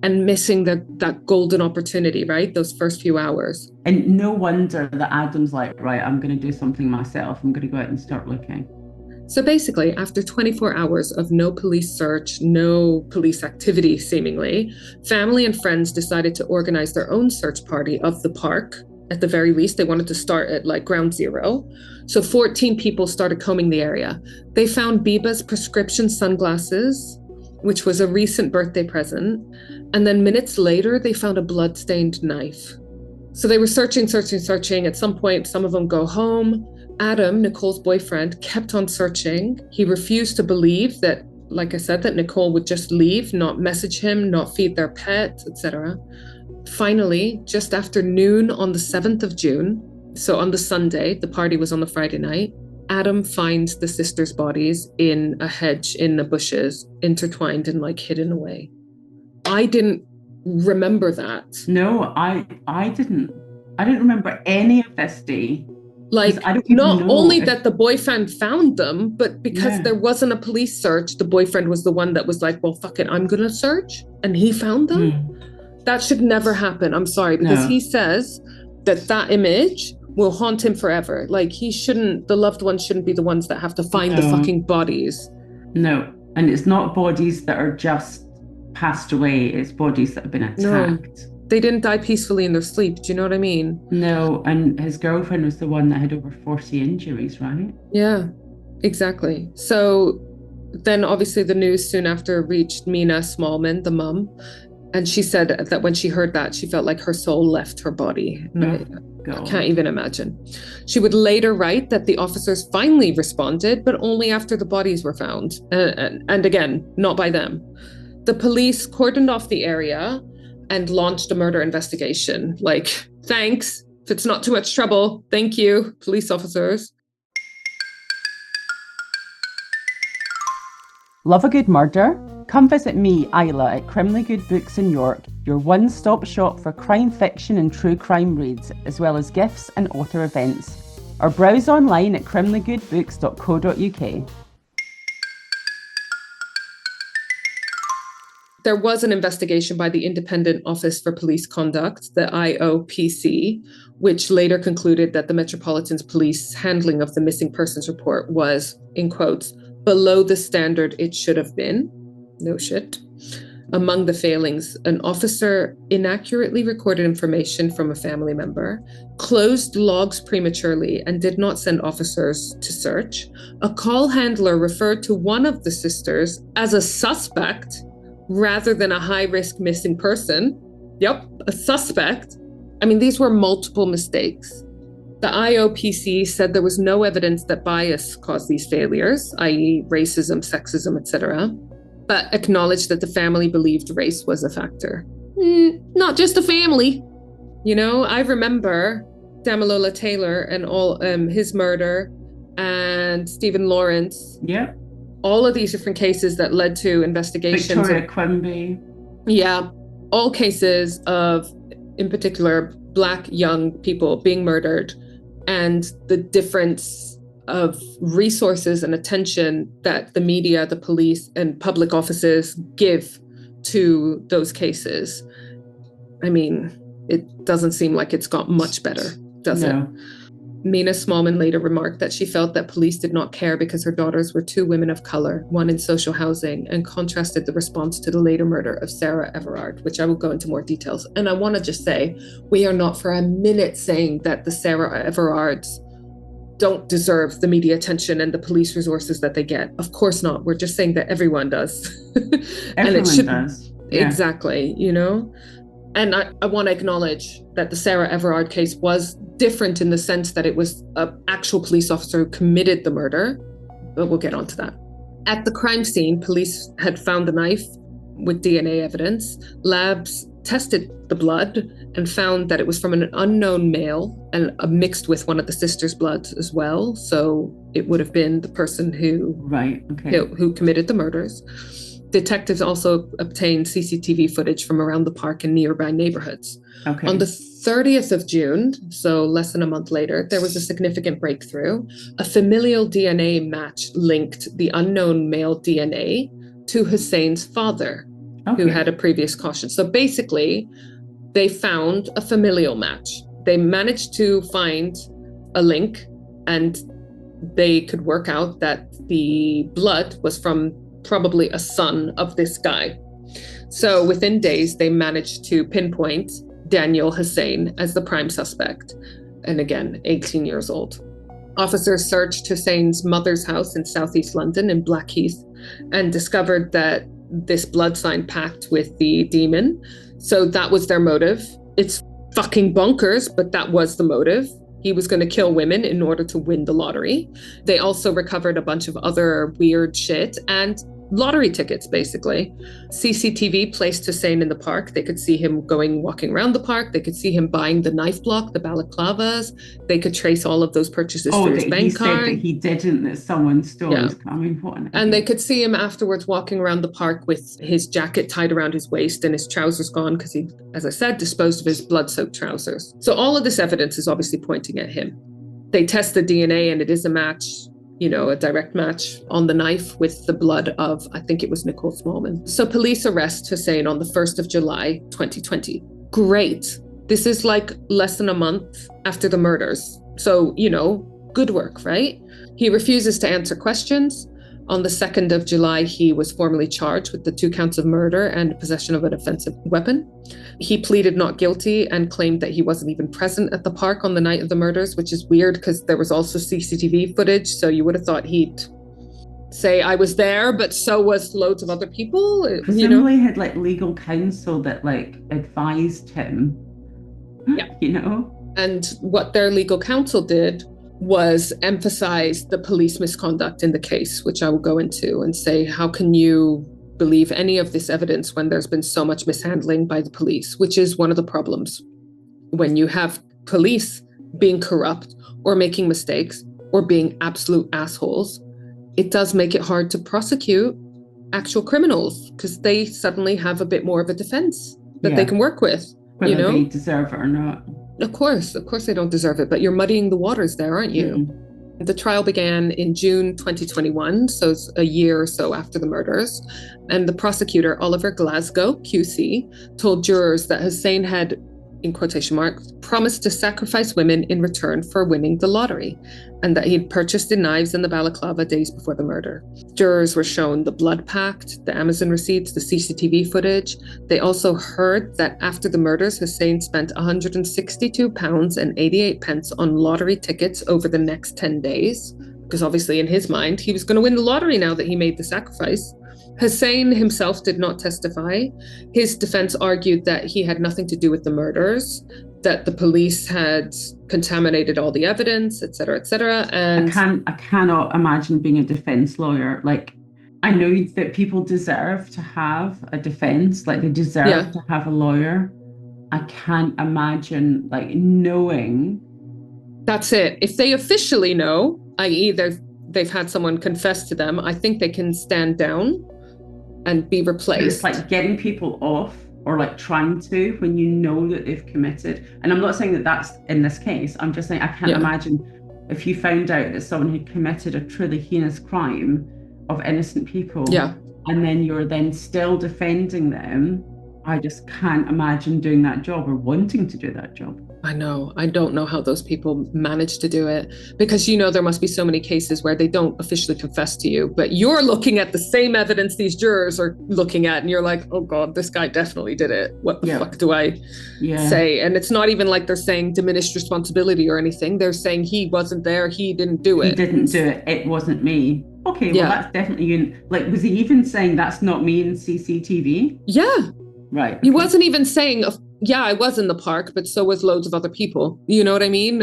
Speaker 1: and missing that golden opportunity, right? Those first few hours.
Speaker 2: And no wonder that Adam's like, right, I'm going to do something myself. I'm going to go out and start looking.
Speaker 1: So basically, after 24 hours of no police search, no police activity, seemingly, family and friends decided to organize their own search party of the park. At the very least, they wanted to start at like ground zero. So 14 people started combing the area. They found Bibaa's prescription sunglasses, which was a recent birthday present. And then minutes later, they found a blood-stained knife. So they were searching. At some point, some of them go home. Adam, Nicole's boyfriend, kept on searching. He refused to believe that, like I said, that Nicole would just leave, not message him, not feed their pet, etc. Finally, just after noon on the 7th of June, so on the Sunday, the party was on the Friday night, Adam finds the sisters' bodies in a hedge in the bushes, intertwined and like hidden away. I didn't remember that.
Speaker 2: No, I didn't. I didn't remember any of this day.
Speaker 1: Like, not only that the boyfriend found them, but because there wasn't a police search, the boyfriend was the one that was like, well, fuck it, I'm going to search. And he found them. That should never happen. I'm sorry, because he says that image will haunt him forever. Like, the loved ones shouldn't be the ones that have to find the fucking bodies.
Speaker 2: No. And it's not bodies that are just passed away. It's bodies that have been attacked.
Speaker 1: No. They didn't die peacefully in their sleep. Do you know what I mean?
Speaker 2: No, and his girlfriend was the one that had over 40 injuries, right?
Speaker 1: Yeah, exactly. So then obviously the news soon after reached Mina Smallman, the mum, and she said that when she heard that, she felt like her soul left her body. I can't even imagine. She would later write that the officers finally responded, but only after the bodies were found. And again, not by them. The police cordoned off the area and launched a murder investigation. Like, thanks. If it's not too much trouble, thank you, police officers.
Speaker 2: Love a good murder? Come visit me, Isla, at Crimley Good Books in York, your one-stop shop for crime fiction and true crime reads, as well as gifts and author events. Or browse online at crimleygoodbooks.co.uk.
Speaker 1: There was an investigation by the Independent Office for Police Conduct, the IOPC, which later concluded that the Metropolitan Police handling of the missing persons report was, in quotes, below the standard it should have been. No shit. Among the failings, an officer inaccurately recorded information from a family member, closed logs prematurely and did not send officers to search. A call handler referred to one of the sisters as a suspect rather than a high-risk missing person. Yep, a suspect. I mean, these were multiple mistakes. The IOPC said there was no evidence that bias caused these failures, i.e. racism, sexism, etc., but acknowledged that the family believed race was a factor. Not just the family. You know, I remember Damilola Taylor and all his murder, and Stephen Lawrence.
Speaker 2: Yeah.
Speaker 1: All of these different cases that led to investigations.
Speaker 2: Victoria Quimby.
Speaker 1: Yeah. All cases of, in particular, Black young people being murdered, and the difference of resources and attention that the media, the police, and public offices give to those cases. I mean, it doesn't seem like it's got much better, does it? Mina Smallman later remarked that she felt that police did not care because her daughters were two women of color, one in social housing, and contrasted the response to the later murder of Sarah Everard, which I will go into more details. And I want to just say, we are not for a minute saying that the Sarah Everards don't deserve the media attention and the police resources that they get. Of course not. We're just saying that everyone does.
Speaker 2: Everyone does.
Speaker 1: Yeah. Exactly, you know? And I want to acknowledge that the Sarah Everard case was different in the sense that it was an actual police officer who committed the murder, but we'll get onto that. At the crime scene, police had found the knife with DNA evidence. Labs tested the blood and found that it was from an unknown male and mixed with one of the sisters' blood as well. So it would have been the person who committed the murders. Detectives also obtained CCTV footage from around the park and nearby neighborhoods. Okay. On the 30th of June, so less than a month later, there was a significant breakthrough. A familial DNA match linked the unknown male DNA to Hussein's father, who had a previous caution. So basically, they found a familial match. They managed to find a link, and they could work out that the blood was from probably a son of this guy. So within days, they managed to pinpoint Daniel Hussein as the prime suspect. And again, 18 years old. Officers searched Hussein's mother's house in southeast London in Blackheath and discovered that this blood sign packed with the demon. So that was their motive. It's fucking bonkers, but that was the motive. He was going to kill women in order to win the lottery. They also recovered a bunch of other weird shit and lottery tickets, basically. CCTV placed Hussein in the park. They could see him walking around the park. They could see him buying the knife block, the balaclavas. They could trace all of those purchases through his bank card.
Speaker 2: Said that he didn't, that someone stole his. I mean, what an idiot.
Speaker 1: And they could see him afterwards walking around the park with his jacket tied around his waist and his trousers gone because he, as I said, disposed of his blood-soaked trousers. So all of this evidence is obviously pointing at him. They test the DNA and it is a match. A direct match on the knife with the blood of, I think it was Nicole Smallman. So police arrest Hussein on the 1st of July, 2020. Great. This is like less than a month after the murders. So, good work, right? He refuses to answer questions. On the 2nd of July, he was formally charged with the 2 counts of murder and possession of an offensive weapon. He pleaded not guilty and claimed that he wasn't even present at the park on the night of the murders, which is weird because there was also CCTV footage. So you would have thought he'd say, I was there, but so was loads of other people.
Speaker 2: Presumably had legal counsel that advised him.
Speaker 1: Yeah. And what their legal counsel did was emphasize the police misconduct in the case, which I will go into and say, how can you believe any of this evidence when there's been so much mishandling by the police, which is one of the problems. When you have police being corrupt or making mistakes or being absolute assholes, it does make it hard to prosecute actual criminals because they suddenly have a bit more of a defense that they can work with.
Speaker 2: Whether they deserve it or not.
Speaker 1: Of course they don't deserve it, but you're muddying the waters there, aren't you? Mm-hmm. The trial began in June 2021, so it's a year or so after the murders. And the prosecutor, Oliver Glasgow, QC, told jurors that Hussein had, in quotation marks, promised to sacrifice women in return for winning the lottery, and that he'd purchased the knives and the balaclava days before the murder. Jurors were shown the blood pact, the Amazon receipts, the CCTV footage. They also heard that after the murders, Hussein spent £162.88 on lottery tickets over the next 10 days, because obviously in his mind, he was going to win the lottery now that he made the sacrifice. Hussein himself did not testify. His defense argued that he had nothing to do with the murders, that the police had contaminated all the evidence, et cetera, et cetera. And
Speaker 2: I cannot imagine being a defense lawyer. I know that people deserve to have a defense, they deserve to have a lawyer. I can't imagine knowing
Speaker 1: That's it. If they officially know, i.e. they've had someone confess to them, I think they can stand down and be replaced.
Speaker 2: It's like getting people off, or like trying to, when you know that they've committed. And I'm not saying that that's in this case. I'm just saying I can't imagine if you found out that someone had committed a truly heinous crime of innocent people, and then you're then still defending them. I just can't imagine doing that job or wanting to do that job.
Speaker 1: I know. I don't know how those people manage to do it, because, you know, there must be so many cases where they don't officially confess to you, but you're looking at the same evidence these jurors are looking at, and you're like, oh God, this guy definitely did it. What the fuck do I say? And it's not even like they're saying diminished responsibility or anything. They're saying he wasn't there. He didn't do it.
Speaker 2: He didn't do it. It wasn't me. Okay, well, that's definitely you. Like, was he even saying that's not me in CCTV?
Speaker 1: Yeah.
Speaker 2: Right.
Speaker 1: He wasn't even saying, yeah, I was in the park, but so was loads of other people. You know what I mean?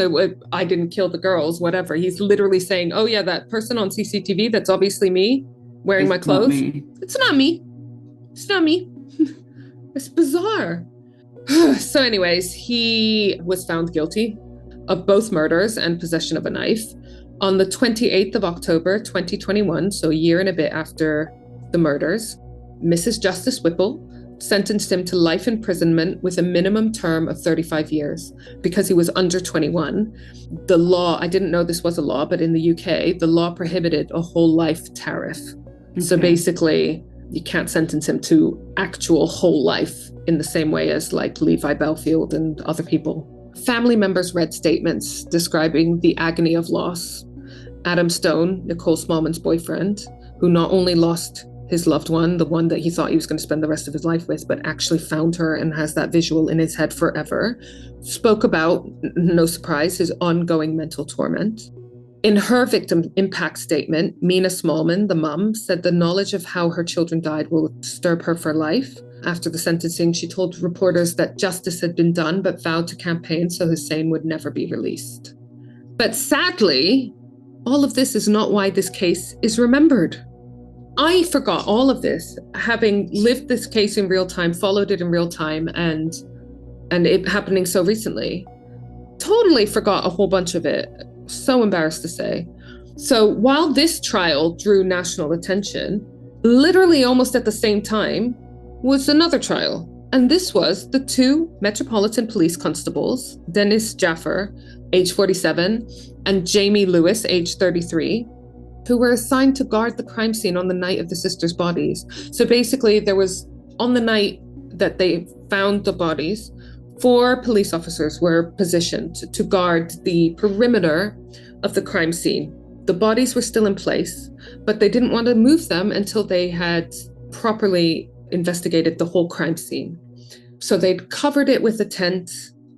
Speaker 1: I didn't kill the girls, whatever. He's literally saying, oh yeah, that person on CCTV, that's obviously me wearing my clothes. It's not me. It's not me. It's bizarre. So anyways, he was found guilty of both murders and possession of a knife on the 28th of October, 2021. So a year and a bit after the murders. Mrs. Justice Whipple sentenced him to life imprisonment with a minimum term of 35 years because he was under 21. The law, I didn't know this was a law, but in the UK, the law prohibited a whole life tariff. Okay. So basically, you can't sentence him to actual whole life in the same way as like Levi Belfield and other people. Family members read statements describing the agony of loss. Adam Stone, Nicole Smallman's boyfriend, who not only lost his loved one, the one that he thought he was going to spend the rest of his life with, but actually found her and has that visual in his head forever, spoke about, no surprise, his ongoing mental torment. In her victim impact statement, Mina Smallman, the mum, said the knowledge of how her children died will disturb her for life. After the sentencing, she told reporters that justice had been done, but vowed to campaign so Hussein would never be released. But sadly, all of this is not why this case is remembered. I forgot all of this, having lived this case in real time, followed it in real time, and it happening so recently. Totally forgot a whole bunch of it. So embarrassed to say. So while this trial drew national attention, literally almost at the same time was another trial. And this was the two Metropolitan Police constables, Dennis Jaffer, age 47, and Jamie Lewis, age 33, who were assigned to guard the crime scene on the night of the sisters' bodies. So basically, there was, on the night that they found the bodies, 4 police officers were positioned to guard the perimeter of the crime scene. The bodies were still in place, but they didn't want to move them until they had properly investigated the whole crime scene. So they'd covered it with a tent,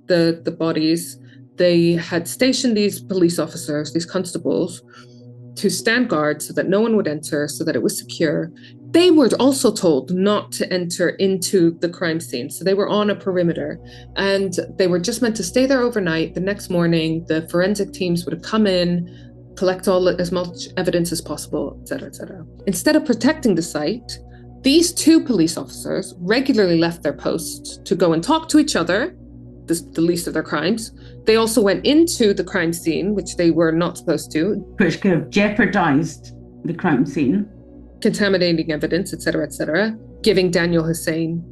Speaker 1: the bodies. They had stationed these police officers, these constables, to stand guard so that no one would enter, so that it was secure. They were also told not to enter into the crime scene. So they were on a perimeter and they were just meant to stay there overnight. The next morning, the forensic teams would have come in, collect as much evidence as possible, et cetera, et cetera. Instead of protecting the site, these 2 police officers regularly left their posts to go and talk to each other, the least of their crimes. They also went into the crime scene, which they were not supposed to.
Speaker 2: Which could have jeopardized the crime scene.
Speaker 1: Contaminating evidence, et cetera, giving Daniel Hussein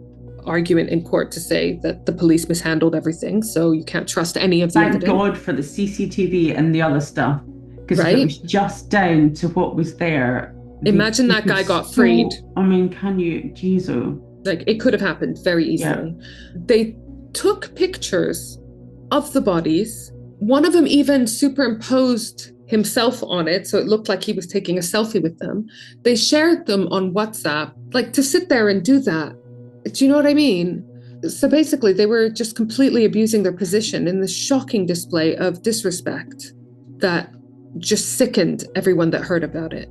Speaker 1: argument in court to say that the police mishandled everything, so you can't trust any of the evidence.
Speaker 2: Thank God for the CCTV and the other stuff, because if it was just down to what was there.
Speaker 1: Imagine that guy got freed.
Speaker 2: I mean, can you, Jesus.
Speaker 1: Like, it could have happened very easily. Yeah. They took pictures of the bodies. One of them even superimposed himself on it, so it looked like he was taking a selfie with them. They shared them on WhatsApp, like, to sit there and do that. Do you know what I mean? So basically, they were just completely abusing their position in this shocking display of disrespect that just sickened everyone that heard about it.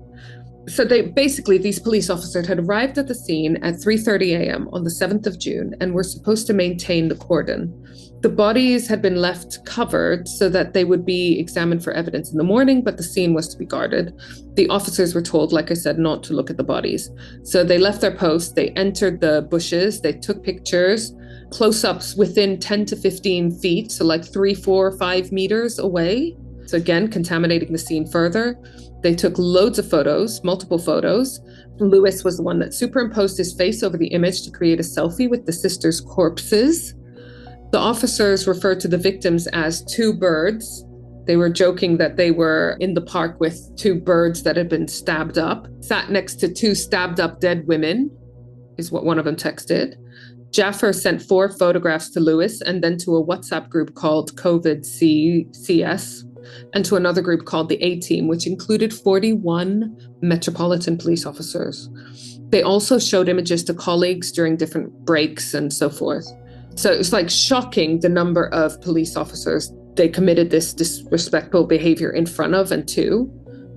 Speaker 1: So these police officers had arrived at the scene at 3:30 a.m. on the 7th of June and were supposed to maintain the cordon. The bodies had been left covered so that they would be examined for evidence in the morning, but the scene was to be guarded. The officers were told, like I said, not to look at the bodies. So they left their posts, they entered the bushes, they took pictures. close-ups within 10 to 15 feet, so like 3, 4, 5 meters away. So again, contaminating the scene further. They took loads of photos, multiple photos. Lewis was the one that superimposed his face over the image to create a selfie with the sisters' corpses. The officers referred to the victims as two birds. They were joking that they were in the park with two birds that had been stabbed up, sat next to two stabbed up dead women, is what one of them texted. Jaffer sent 4 photographs to Lewis and then to a WhatsApp group called COVID CS and to another group called the A-Team, which included 41 Metropolitan Police officers. They also showed images to colleagues during different breaks and so forth. So it was like shocking the number of police officers they committed this disrespectful behavior in front of and to.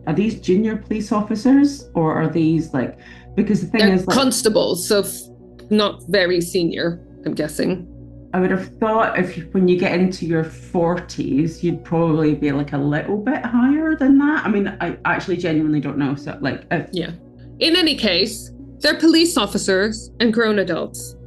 Speaker 2: Are these junior police officers or are these like, because the thing
Speaker 1: They're
Speaker 2: is like,
Speaker 1: constables, so not very senior, I'm guessing.
Speaker 2: I would have thought when you get into your 40s, you'd probably be like a little bit higher than that. I mean, I actually genuinely don't know. So like,
Speaker 1: yeah. In any case, they're police officers and grown adults.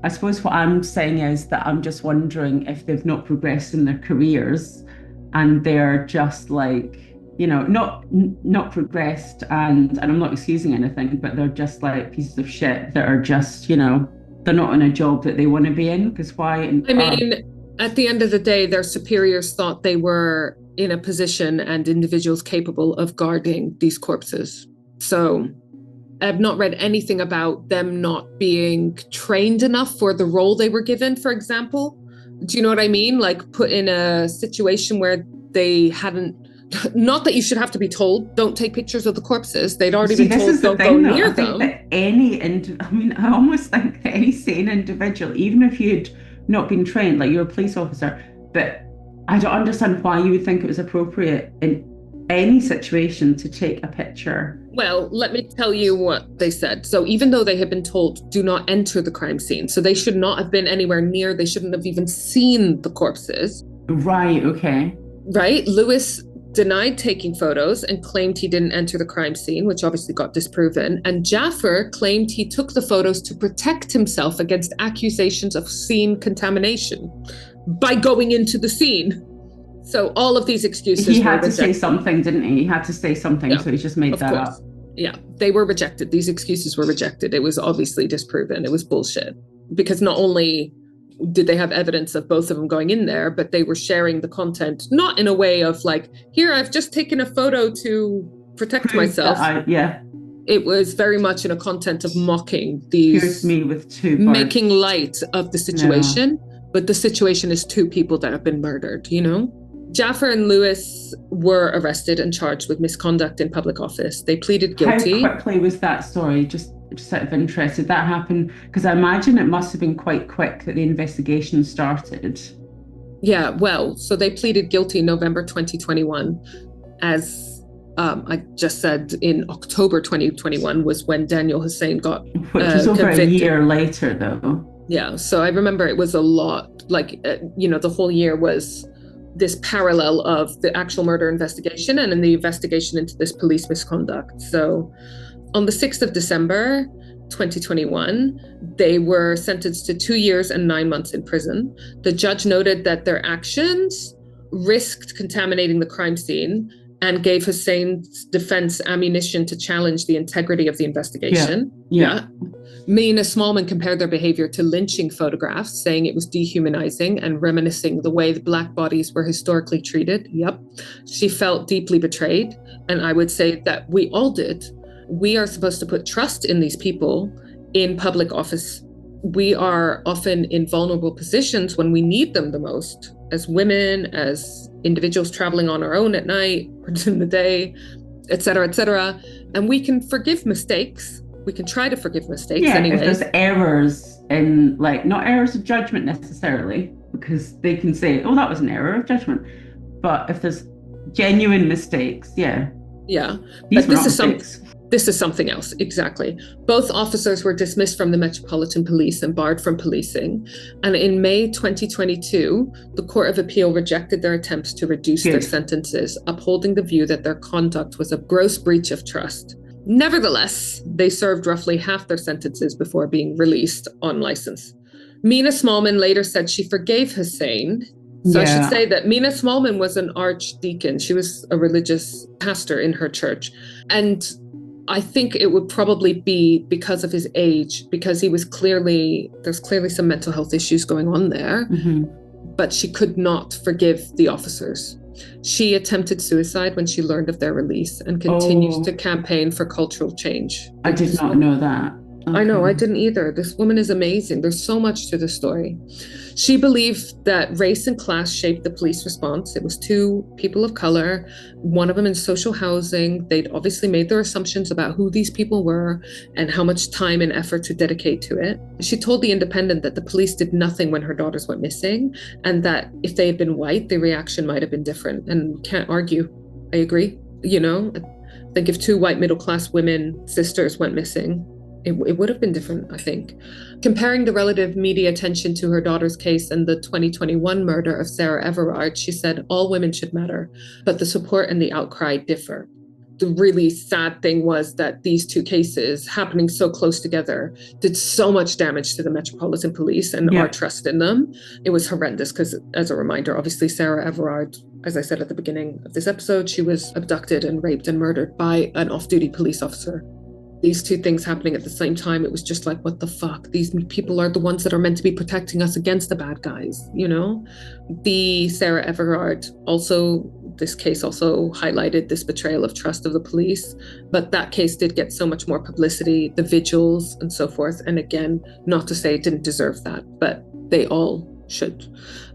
Speaker 2: I suppose what I'm saying is that I'm just wondering if they've not progressed in their careers and they're just like, you know, not progressed and I'm not excusing anything, but they're just like pieces of shit that are just, you know, they're not in a job that they want to be in, because why?
Speaker 1: I mean, at the end of the day, their superiors thought they were in a position and individuals capable of guarding these corpses. So I've not read anything about them not being trained enough for the role they were given, for example. Do you know what I mean? Like put in a situation where they hadn't, not that you should have to be told, don't take pictures of the corpses. They'd already been told, don't go near them.
Speaker 2: I almost think that any sane individual, even if you'd not been trained, like you're a police officer, but I don't understand why you would think it was appropriate in any situation to take a picture.
Speaker 1: Well, let me tell you what they said. So even though they had been told, do not enter the crime scene, so they should not have been anywhere near, they shouldn't have even seen the corpses.
Speaker 2: Right, okay.
Speaker 1: Right? Lewis denied taking photos and claimed he didn't enter the crime scene, which obviously got disproven. And Jaffer claimed he took the photos to protect himself against accusations of scene contamination by going into the scene. So all of these excuses
Speaker 2: he had
Speaker 1: were
Speaker 2: to say something, didn't he? He had to say something,
Speaker 1: yeah,
Speaker 2: so he just made that up.
Speaker 1: Yeah, they were rejected. These excuses were rejected. It was obviously disproven. It was bullshit. Because not only did they have evidence of both of them going in there, but they were sharing the content, not in a way of like, here, I've just taken a photo to protect myself. It was very much in a content of mocking these,
Speaker 2: here's me with two birds,
Speaker 1: making light of the situation. Yeah. But the situation is 2 people that have been murdered, you know? Jaffer and Lewis were arrested and charged with misconduct in public office. They pleaded guilty.
Speaker 2: How quickly was that story? Just out of interest, did that happen? Because I imagine it must have been quite quick that the investigation started.
Speaker 1: Yeah, well, so they pleaded guilty in November 2021. As I just said, in October 2021 was when Daniel Hussein got
Speaker 2: convicted. Which was over a year later, though.
Speaker 1: Yeah, so I remember it was a lot, like, the whole year was this parallel of the actual murder investigation and then the investigation into this police misconduct. So on the 6th of December, 2021, they were sentenced to 2 years and 9 months in prison. The judge noted that their actions risked contaminating the crime scene and gave Hussein's defense ammunition to challenge the integrity of the investigation. Yeah. Nicole Smallman compared their behavior to lynching photographs, saying it was dehumanizing and reminiscing the way the Black bodies were historically treated. Yep. She felt deeply betrayed. And I would say that we all did. We are supposed to put trust in these people in public office. We are often in vulnerable positions when we need them the most, as women, as individuals traveling on our own at night or in the day, et cetera, and we can forgive mistakes. We can try to forgive mistakes anyway.
Speaker 2: If there's errors in, like, not errors of judgment necessarily, because they can say, oh, that was an error of judgment. But if there's genuine mistakes, yeah.
Speaker 1: But this is something else, exactly. Both officers were dismissed from the Metropolitan Police and barred from policing. And in May 2022, the Court of Appeal rejected their attempts to reduce their sentences, upholding the view that their conduct was a gross breach of trust. Nevertheless, they served roughly half their sentences before being released on license. Mina Smallman later said she forgave Hussein. So I should say that Mina Smallman was an archdeacon. She was a religious pastor in her church. And I think it would probably be because of his age, because there's clearly some mental health issues going on there.
Speaker 2: Mm-hmm.
Speaker 1: But she could not forgive the officers. She attempted suicide when she learned of their release and continues to campaign for cultural change.
Speaker 2: I did not know that. Okay.
Speaker 1: I know, I didn't either. This woman is amazing. There's so much to the story. She believed that race and class shaped the police response. It was two people of color, one of them in social housing. They'd obviously made their assumptions about who these people were and how much time and effort to dedicate to it. She told The Independent that the police did nothing when her daughters went missing, and that if they had been white, the reaction might have been different. And can't argue. I agree. You know, I think if two white middle-class women, sisters, went missing, it would have been different, I think. Comparing the relative media attention to her daughter's case and the 2021 murder of Sarah Everard, she said, all women should matter, but the support and the outcry differ. The really sad thing was that these two cases happening so close together did so much damage to the Metropolitan Police and our trust in them. It was horrendous because, as a reminder, obviously Sarah Everard, as I said at the beginning of this episode, she was abducted and raped and murdered by an off-duty police officer. These two things happening at the same time, it was just like, what the fuck? These people are the ones that are meant to be protecting us against the bad guys, you know? The Sarah Everard this case also highlighted this betrayal of trust of the police, but that case did get so much more publicity, the vigils and so forth. And again, not to say it didn't deserve that, but they all should.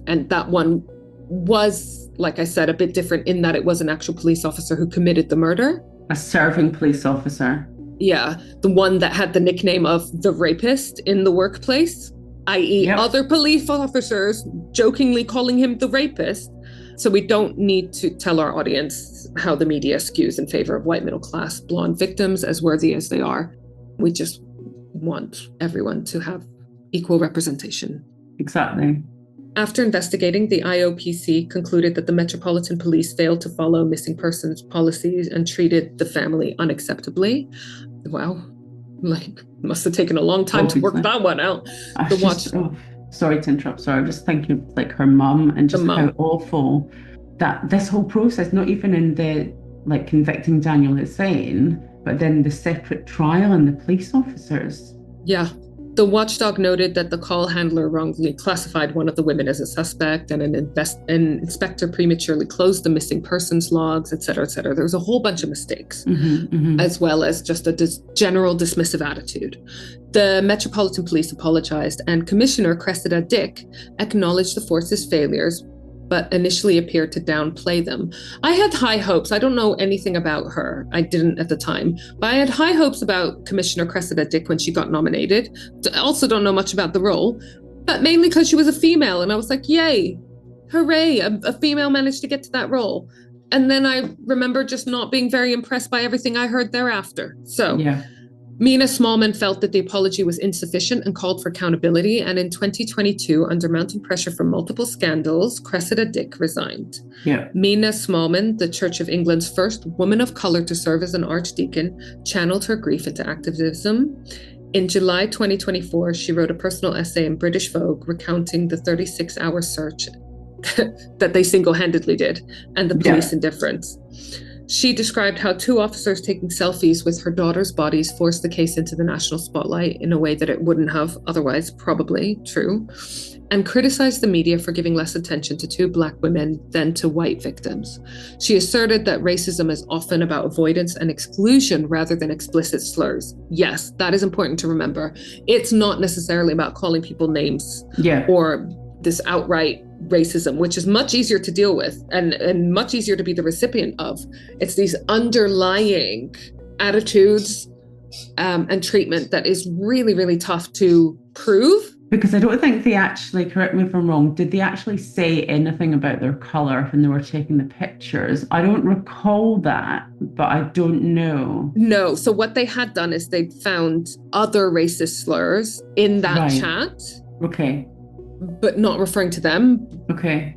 Speaker 1: And that one was, like I said, a bit different in that it was an actual police officer who committed the murder.
Speaker 2: A serving police officer.
Speaker 1: Yeah, the one that had the nickname of the rapist in the workplace, i.e. other police officers jokingly calling him the rapist. So we don't need to tell our audience how the media skews in favor of white middle-class blonde victims, as worthy as they are. We just want everyone to have equal representation.
Speaker 2: Exactly.
Speaker 1: After investigating, the IOPC concluded that the Metropolitan Police failed to follow missing persons policies and treated the family unacceptably. Wow, must have taken a long time to work that one out.
Speaker 2: Sorry to interrupt. Sorry, I'm just thinking of like her mum and just how awful that this whole process, not even in the convicting Daniel Hussein, but then the separate trial and the police officers.
Speaker 1: Yeah. The watchdog noted that the call handler wrongly classified one of the women as a suspect, and an inspector prematurely closed the missing persons logs, et cetera, et cetera. There was a whole bunch of mistakes, as well as just a general dismissive attitude. The Metropolitan Police apologized, and Commissioner Cressida Dick acknowledged the force's failures, but initially appeared to downplay them. I had high hopes. I don't know anything about her. I didn't at the time, but I had high hopes about Commissioner Cressida Dick when she got nominated. I also don't know much about the role, but mainly because she was a female. And I was like, yay, hooray, a female managed to get to that role. And then I remember just not being very impressed by everything I heard thereafter. So Mina Smallman felt that the apology was insufficient and called for accountability. And in 2022, under mounting pressure from multiple scandals, Cressida Dick resigned. Mina Smallman, the Church of England's first woman of color to serve as an archdeacon, channeled her grief into activism. In July 2024, she wrote a personal essay in British Vogue recounting the 36-hour search that they single-handedly did and the police indifference. She described how two officers taking selfies with her daughter's bodies forced the case into the national spotlight in a way that it wouldn't have otherwise, probably true, and criticized the media for giving less attention to two Black women than to white victims. She asserted that racism is often about avoidance and exclusion rather than explicit slurs. Yes, that is important to remember. It's not necessarily about calling people names or this outright racism, which is much easier to deal with and much easier to be the recipient of. It's these underlying attitudes and treatment that is really, really tough to prove.
Speaker 2: Because I don't think they actually, correct me if I'm wrong, did they actually say anything about their colour when they were taking the pictures? I don't recall that, but I don't know.
Speaker 1: No. So what they had done is they'd found other racist slurs in that chat.
Speaker 2: Okay.
Speaker 1: But not referring to them.
Speaker 2: Okay.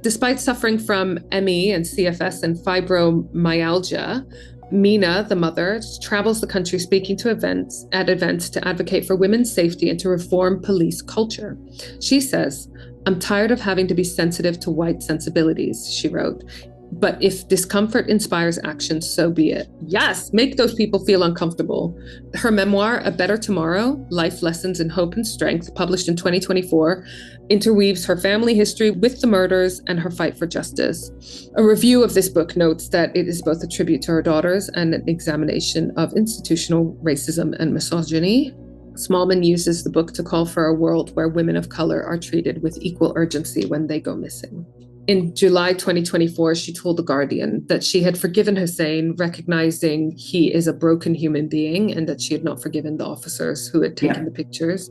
Speaker 1: Despite suffering from ME and CFS and fibromyalgia, Mina, the mother, travels the country speaking to events to advocate for women's safety and to reform police culture. She says, "I'm tired of having to be sensitive to white sensibilities," she wrote. "But if discomfort inspires action, so be it." Yes, make those people feel uncomfortable. Her memoir, A Better Tomorrow, Life Lessons in Hope and Strength, published in 2024, interweaves her family history with the murders and her fight for justice. A review of this book notes that it is both a tribute to her daughters and an examination of institutional racism and misogyny. Smallman uses the book to call for a world where women of color are treated with equal urgency when they go missing. In July 2024, she told The Guardian that she had forgiven Hussein, recognizing he is a broken human being, and that she had not forgiven the officers who had taken the pictures.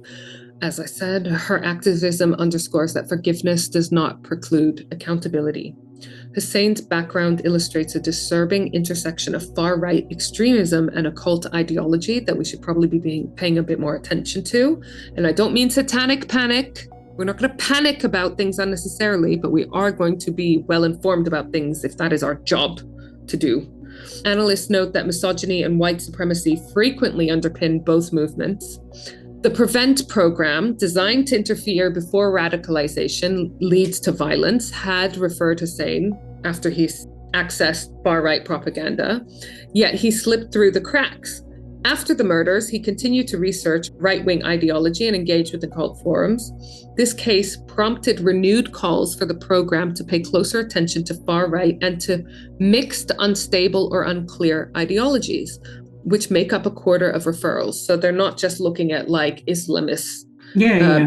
Speaker 1: As I said, her activism underscores that forgiveness does not preclude accountability. Hussein's background illustrates a disturbing intersection of far-right extremism and occult ideology that we should probably be paying a bit more attention to. And I don't mean satanic panic. We're not going to panic about things unnecessarily, but we are going to be well informed about things if that is our job to do. Analysts note that misogyny and white supremacy frequently underpin both movements. The PREVENT program, designed to interfere before radicalization leads to violence, had referred Hussein after he accessed far-right propaganda, yet he slipped through the cracks. After the murders, he continued to research right-wing ideology and engage with occult forums. This case prompted renewed calls for the program to pay closer attention to far-right and to mixed, unstable, or unclear ideologies, which make up a quarter of referrals. So they're not just looking at like Islamist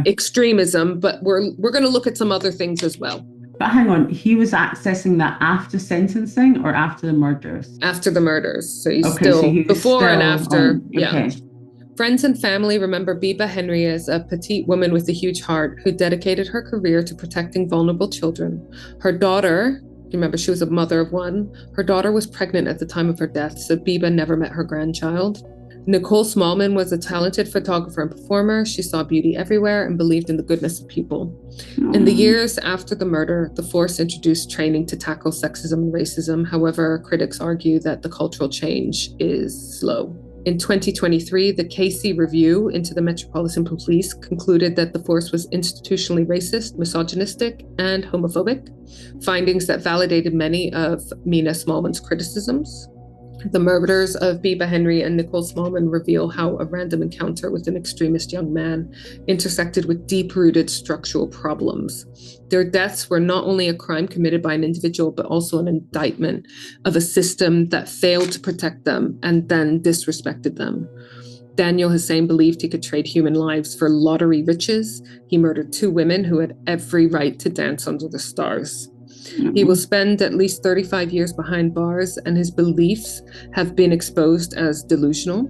Speaker 1: extremism, but we're going to look at some other things as well.
Speaker 2: But hang on, he was accessing that after sentencing or after the murders?
Speaker 1: After the murders. So he's before and after. Yeah. Friends and family remember Bibaa Henry as a petite woman with a huge heart who dedicated her career to protecting vulnerable children. Her daughter, remember she was a mother of one, her daughter was pregnant at the time of her death, so Bibaa never met her grandchild. Nicole Smallman was a talented photographer and performer. She saw beauty everywhere and believed in the goodness of people. In the years after the murder, the force introduced training to tackle sexism and racism. However, critics argue that the cultural change is slow. In 2023, the Casey Review into the Metropolitan Police concluded that the force was institutionally racist, misogynistic, and homophobic, findings that validated many of Mina Smallman's criticisms. The murders of Bibaa Henry and Nicole Smallman reveal how a random encounter with an extremist young man intersected with deep-rooted structural problems. Their deaths were not only a crime committed by an individual, but also an indictment of a system that failed to protect them and then disrespected them. Daniel Hussein believed he could trade human lives for lottery riches. He murdered 2 women who had every right to dance under the stars. He will spend at least 35 years behind bars, and his beliefs have been exposed as delusional.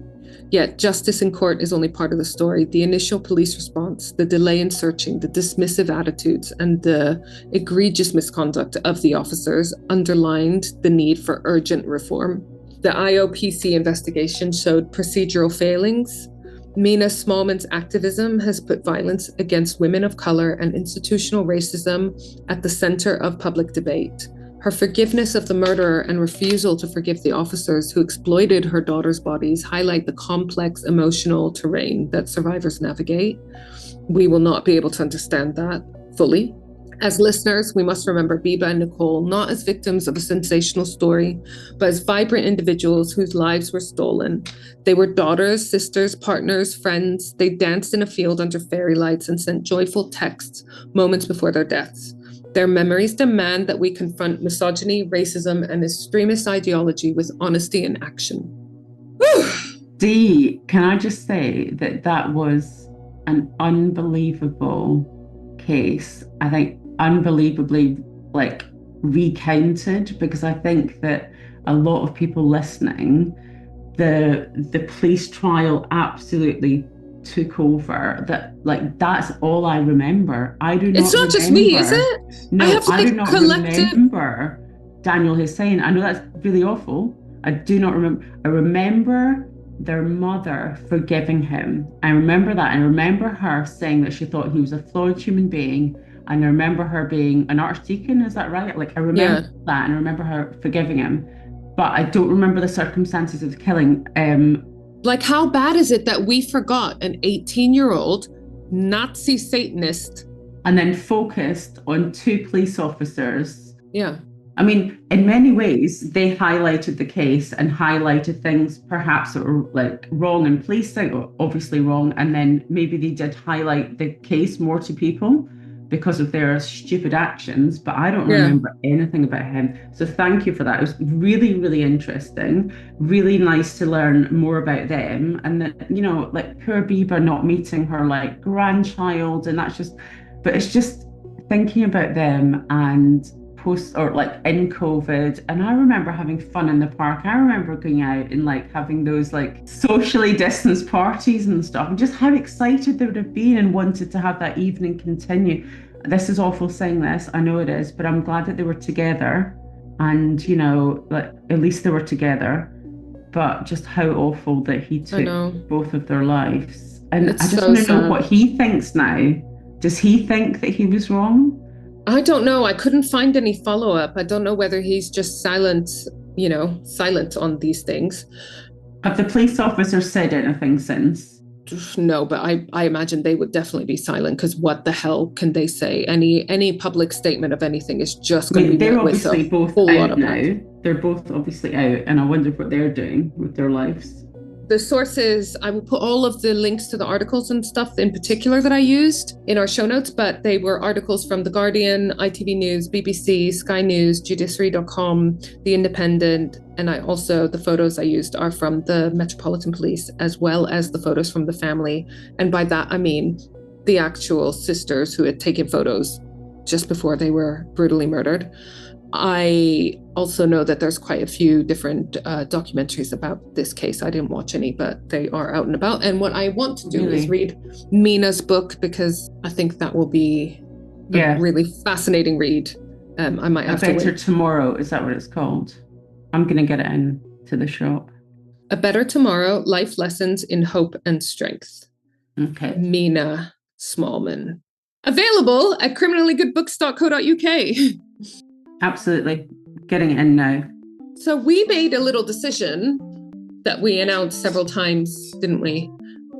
Speaker 1: Yet justice in court is only part of the story. The initial police response, the delay in searching, the dismissive attitudes, and the egregious misconduct of the officers underlined the need for urgent reform. The IOPC investigation showed procedural failings. Mina Smallman's activism has put violence against women of color and institutional racism at the center of public debate. Her forgiveness of the murderer and refusal to forgive the officers who exploited her daughter's bodies highlight the complex emotional terrain that survivors navigate. We will not be able to understand that fully. As listeners, we must remember Bibaa and Nicole not as victims of a sensational story, but as vibrant individuals whose lives were stolen. They were daughters, sisters, partners, friends. They danced in a field under fairy lights and sent joyful texts moments before their deaths. Their memories demand that we confront misogyny, racism, and extremist ideology with honesty and action.
Speaker 2: Dee, can I just say that that was an unbelievable case? I think unbelievably recounted, because I think that a lot of people listening, the police trial absolutely took over. That's all I remember. I do not.
Speaker 1: It's not just me, is it?
Speaker 2: No, I do not remember Daniel Hussein. I know that's really awful. I do not remember. I remember their mother forgiving him. I remember that. I remember her saying that she thought he was a flawed human being. And I remember her being an archdeacon, is that right? I remember that, and I remember her forgiving him. but I don't remember the circumstances of the killing.
Speaker 1: Like, how bad is it that we forgot an 18-year-old Nazi Satanist?
Speaker 2: And then focused on 2 police officers.
Speaker 1: Yeah.
Speaker 2: I mean, in many ways, they highlighted the case and highlighted things perhaps that were like wrong in policing, or obviously wrong. And then maybe they did highlight the case more to people because of their stupid actions. But I don't remember anything about him. So thank you for that. It was really, really interesting. Really nice to learn more about them. And that, you know, like poor Bibaa not meeting her like grandchild. And that's just, but it's just thinking about them and post or like in COVID. And I remember having fun in the park. I remember going out and like having those like socially distanced parties and stuff, and just how excited they would have been and wanted to have that evening continue. This is awful saying this, I know it is, but I'm glad that they were together, and you know, like at least they were together. But just how awful that he took both of their lives. And I just want to know what he thinks now. Does he think that he was wrong?
Speaker 1: I don't know. I couldn't find any follow-up. I don't know whether he's just silent on these things.
Speaker 2: Have the police officers said anything since?
Speaker 1: No, but I imagine they would definitely be silent, because what the hell can they say? Any public statement of anything is just going to be
Speaker 2: they're
Speaker 1: met
Speaker 2: obviously
Speaker 1: with
Speaker 2: both out now. They're both obviously out, and I wonder what they're doing with their lives.
Speaker 1: The sources, I will put all of the links to the articles and stuff in particular that I used in our show notes, but they were articles from The Guardian, ITV News, BBC, Sky News, judiciary.com, The Independent, and the photos I used are from the Metropolitan Police, as well as the photos from the family. And by that, I mean the actual sisters who had taken photos just before they were brutally murdered. I also know that there's quite a few different documentaries about this case. I didn't watch any, but they are out and about. And what I want to do is read Mina's book, because I think that will be a really fascinating read. I might have to
Speaker 2: Better Tomorrow, is that what it's called? I'm going to get it in to the shop. A
Speaker 1: Better Tomorrow, Life Lessons in Hope and Strength.
Speaker 2: Okay.
Speaker 1: Mina Smallman. Available at criminallygoodbooks.co.uk.
Speaker 2: Absolutely. Getting it in now.
Speaker 1: So we made a little decision that we announced several times, didn't we?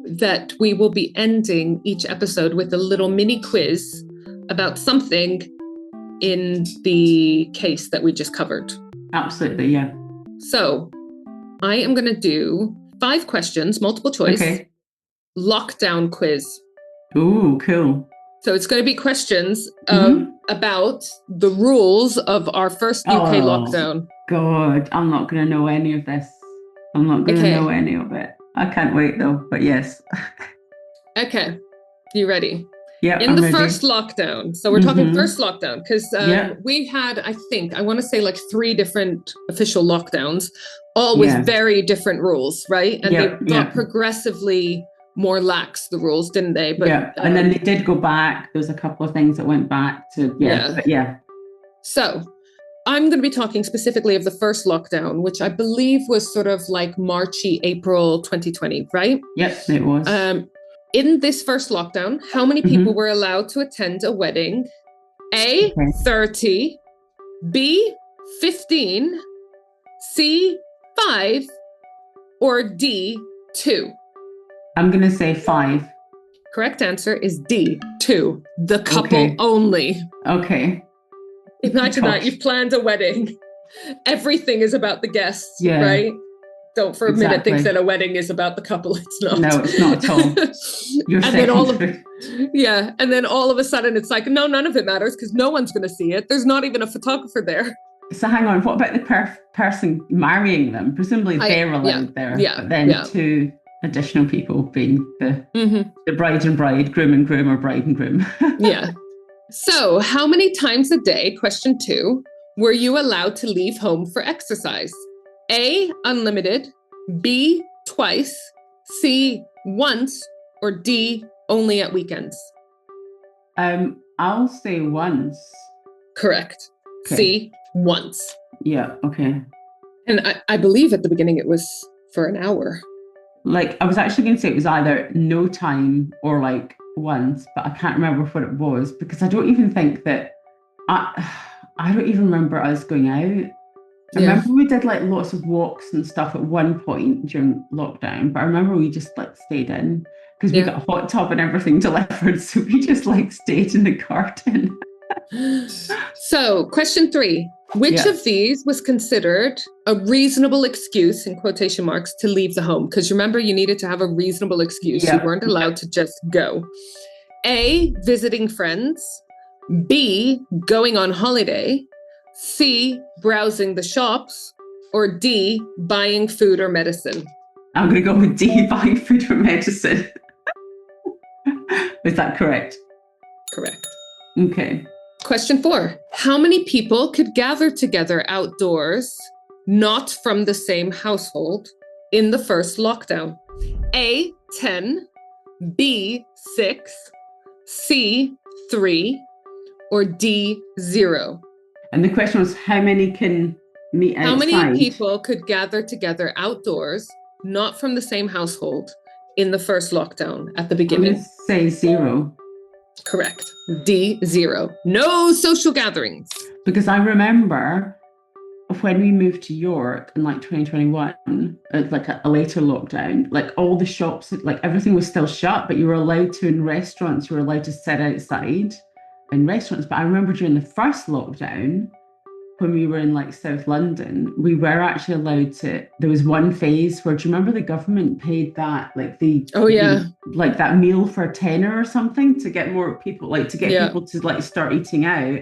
Speaker 1: That we will be ending each episode with a little mini quiz about something in the case that we just covered.
Speaker 2: Absolutely, yeah.
Speaker 1: So I am going to do 5 questions, multiple choice, lockdown quiz.
Speaker 2: Ooh, cool.
Speaker 1: So it's going to be questions about the rules of our first UK lockdown.
Speaker 2: God, I'm not going to know any of this. I'm not going to know any of it. I can't wait though, but yes.
Speaker 1: Okay, you ready?
Speaker 2: Yeah,
Speaker 1: In the first lockdown. So we're talking first lockdown, because we had, I want to say like 3 different official lockdowns, all with very different rules, right? And they got progressively more lax, the rules, didn't they? But
Speaker 2: and then they did go back. There's a couple of things that went back to
Speaker 1: So I'm going to be talking specifically of the first lockdown, which I believe was sort of like Marchy, April 2020, right?
Speaker 2: Yes, it was.
Speaker 1: In this first lockdown, how many people were allowed to attend a wedding? A, 30, B, 15, C, 5, or D, 2?
Speaker 2: I'm going to say 5.
Speaker 1: Correct answer is D, 2. The couple only.
Speaker 2: Okay.
Speaker 1: Imagine that. You've planned a wedding. Everything is about the guests, right? Don't for a minute think that a wedding is about the couple. It's not.
Speaker 2: No, it's not at all.
Speaker 1: And then all of a sudden it's like, no, none of it matters because no one's going to see it. There's not even a photographer there.
Speaker 2: So hang on, what about the person marrying them? Presumably they're allowed there, but then 2 additional people being the bride and bride, groom and groom, or bride and groom.
Speaker 1: So how many times a day, question 2, were you allowed to leave home for exercise? A, unlimited, B, twice, C, once, or D, only at weekends?
Speaker 2: I'll say once.
Speaker 1: Correct. Okay. C, once.
Speaker 2: Yeah, okay.
Speaker 1: And I believe at the beginning it was for an hour.
Speaker 2: Like, I was actually going to say it was either no time or like once, but I can't remember what it was, because I don't even think that I don't even remember us going out I remember we did like lots of walks and stuff at one point during lockdown, but I remember we just like stayed in because we got a hot tub and everything delivered. So we just like stayed in the garden.
Speaker 1: So, question 3. Which of these was considered a reasonable excuse, in quotation marks, to leave the home? Because remember, you needed to have a reasonable excuse. You weren't allowed to just go. A, visiting friends. B, going on holiday. C, browsing the shops. Or D, buying food or medicine.
Speaker 2: I'm going to go with D, buying food or medicine. Is that correct?
Speaker 1: Correct.
Speaker 2: Okay.
Speaker 1: Question 4. How many people could gather together outdoors, not from the same household, in the first lockdown? A, 10, B, 6, C, 3, or D, 0?
Speaker 2: And the question was, how many can meet outside?
Speaker 1: How many people could gather together outdoors, not from the same household, in the first lockdown at the beginning?
Speaker 2: I'm going to say 0.
Speaker 1: Correct. D, 0. No social gatherings.
Speaker 2: Because I remember when we moved to York in like 2021, like a later lockdown, like all the shops, like everything was still shut, but you were allowed to, in restaurants, you were allowed to sit outside in restaurants. But I remember during the first lockdown, when we were in like South London, we were actually allowed to, there was one phase where, do you remember the government paid that, like like that meal for a tenner or something to get more people, like to get people to like start eating out.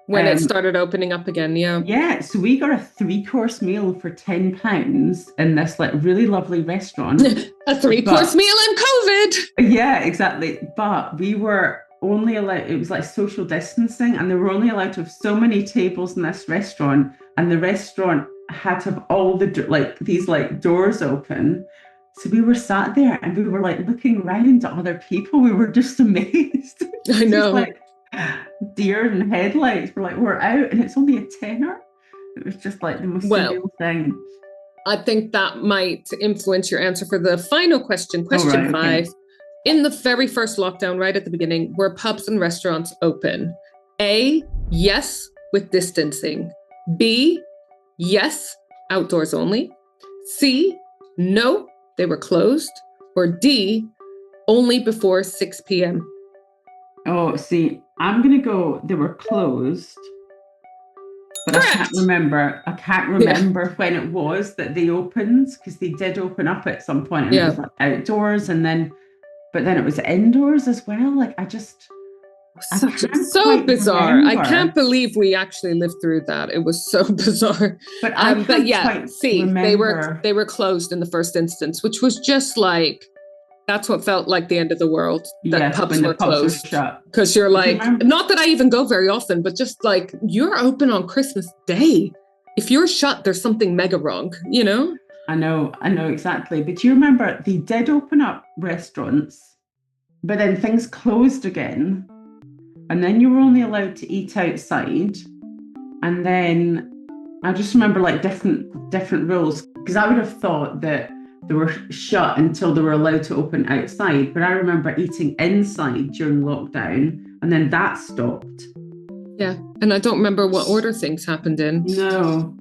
Speaker 1: When it started opening up again,
Speaker 2: Yeah, so we got a 3-course meal for £10 in this like really lovely restaurant.
Speaker 1: A 3-course meal in COVID.
Speaker 2: Yeah, exactly. But we were only allowed, it was like social distancing, and they were only allowed to have so many tables in this restaurant, and the restaurant had to have all the like these like doors open. So we were sat there and we were like looking around at other people. We were just amazed.
Speaker 1: I know.
Speaker 2: Like deer and headlights. We're like, we're out and it's only a tenner. It was just like the most surreal thing.
Speaker 1: I think that might influence your answer for the final question. Question 5. Okay. In the very first lockdown, right at the beginning, were pubs and restaurants open? A, yes, with distancing. B, yes, outdoors only. C, no, they were closed. Or D, only before 6 p.m.
Speaker 2: Oh, see, I'm going to go, they were closed. But correct. I can't remember when it was that they opened, because they did open up at some point, and it was like outdoors, but then it was indoors as well. Like
Speaker 1: so bizarre. Remember. I can't believe we actually lived through that. It was so bizarre. But they were closed in the first instance, which was just like, that's what felt like the end of the world. That pubs were closed. Because you're like, not that I even go very often, but just like, you're open on Christmas Day. If you're shut, there's something mega wrong, you know?
Speaker 2: I know exactly. But you remember they did open up restaurants, but then things closed again. And then you were only allowed to eat outside. And then I just remember like different rules, because I would have thought that they were shut until they were allowed to open outside. But I remember eating inside during lockdown, and then that stopped.
Speaker 1: Yeah. And I don't remember what order things happened in.
Speaker 2: No.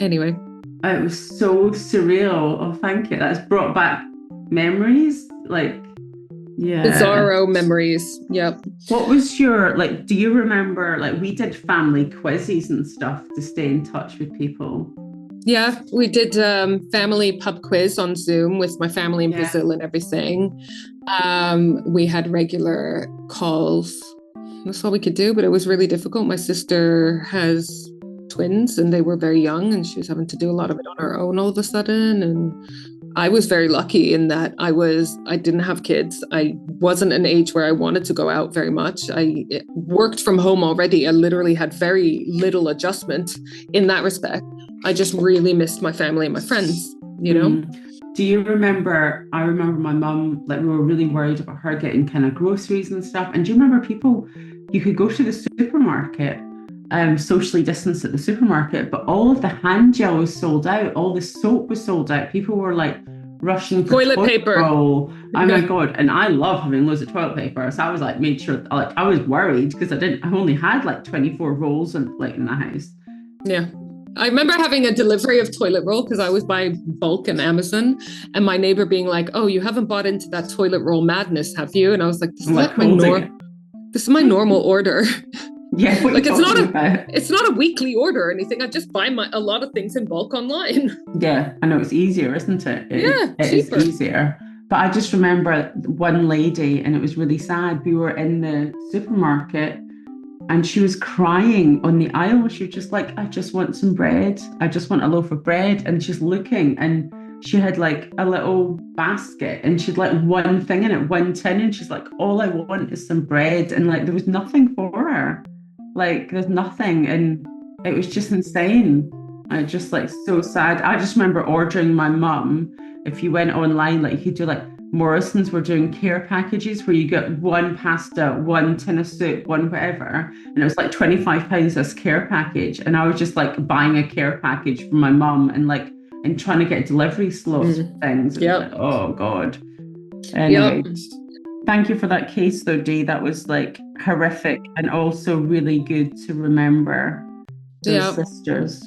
Speaker 1: Anyway.
Speaker 2: It was so surreal. Oh, thank you. That's brought back memories. Like, yeah.
Speaker 1: Bizarro memories. Yep.
Speaker 2: What was your, like, do you remember, like, we did family quizzes and stuff to stay in touch with people?
Speaker 1: Yeah, we did family pub quiz on Zoom with my family in Brazil and everything. We had regular calls. That's all we could do, but it was really difficult. My sister has twins and they were very young, and she was having to do a lot of it on her own all of a sudden. And I was very lucky in that I didn't have kids. I wasn't an age where I wanted to go out very much. I worked from home already. I literally had very little adjustment in that respect. I just really missed my family and my friends, you know?
Speaker 2: Do you remember, I remember my mum, like we were really worried about her getting kind of groceries and stuff. And do you remember you could go to the supermarket, socially distanced at the supermarket, but all of the hand gel was sold out. All the soap was sold out. People were like rushing for
Speaker 1: toilet paper.
Speaker 2: Roll. Oh my God. And I love having loads of toilet paper. So I was like, made sure, like I was worried because I only had like 24 rolls in the house.
Speaker 1: Yeah. I remember having a delivery of toilet roll because I was by bulk in Amazon, and my neighbor being like, "Oh, you haven't bought into that toilet roll madness, have you?" And I was like, "This is my normal order."
Speaker 2: Yeah,
Speaker 1: like it's not a weekly order or anything. I just buy a lot of things in bulk online.
Speaker 2: Yeah, I know, it's easier, isn't it?
Speaker 1: It
Speaker 2: is easier. But I just remember one lady, and it was really sad. We were in the supermarket and she was crying on the aisle. She was just like, I just want some bread. I just want a loaf of bread. And she's looking, and she had like a little basket, and she'd like one thing in it, one tin. And she's like, all I want is some bread. And like, there was nothing for her. Like, there's nothing. And it was just insane. I just like so sad. I just remember ordering my mum, if you went online, like you could do like Morrison's were doing care packages where you get one pasta, one tin of soup, one whatever. And it was like £25 this care package. And I was just like buying a care package for my mum and trying to get delivery slots for things.
Speaker 1: Yep.
Speaker 2: Like, oh God. Anyway, thank you for that case though, Dee. That was like horrific and also really good to remember those sisters.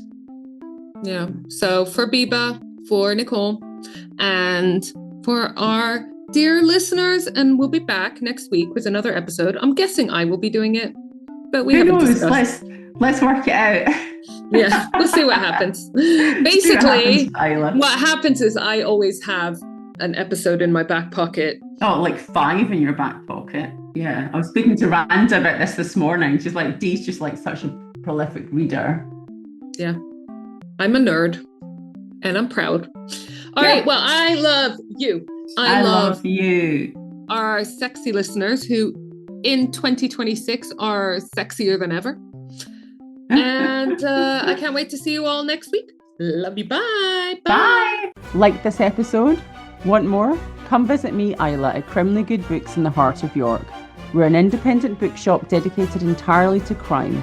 Speaker 1: Yeah. So for Bibaa, for Nicole, and for our dear listeners, and we'll be back next week with another episode. I'm guessing I will be doing it, but we haven't discussed.
Speaker 2: Let's work it out.
Speaker 1: Yeah, we'll see what happens. Basically, what happens is I always have an episode in my back pocket.
Speaker 2: Oh, like 5 in your back pocket. Yeah. I was speaking to Randa about this morning. She's like, Dee's just like such a prolific reader.
Speaker 1: Yeah. I'm a nerd and I'm proud. All right. Well, I love you. I love
Speaker 2: you.
Speaker 1: Our sexy listeners who in 2026 are sexier than ever. And I can't wait to see you all next week. Love you. Bye.
Speaker 2: Bye. Like this episode? Want more? Come visit me, Isla, at Crimley Good Books in the heart of York. We're an independent bookshop dedicated entirely to crime.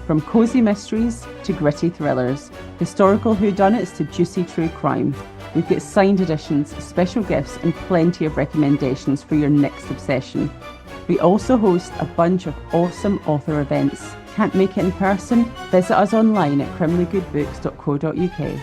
Speaker 2: From cosy mysteries to gritty thrillers, historical whodunits to juicy true crime. We've got signed editions, special gifts, and plenty of recommendations for your next obsession. We also host a bunch of awesome author events. Can't make it in person? Visit us online at crimleygoodbooks.co.uk.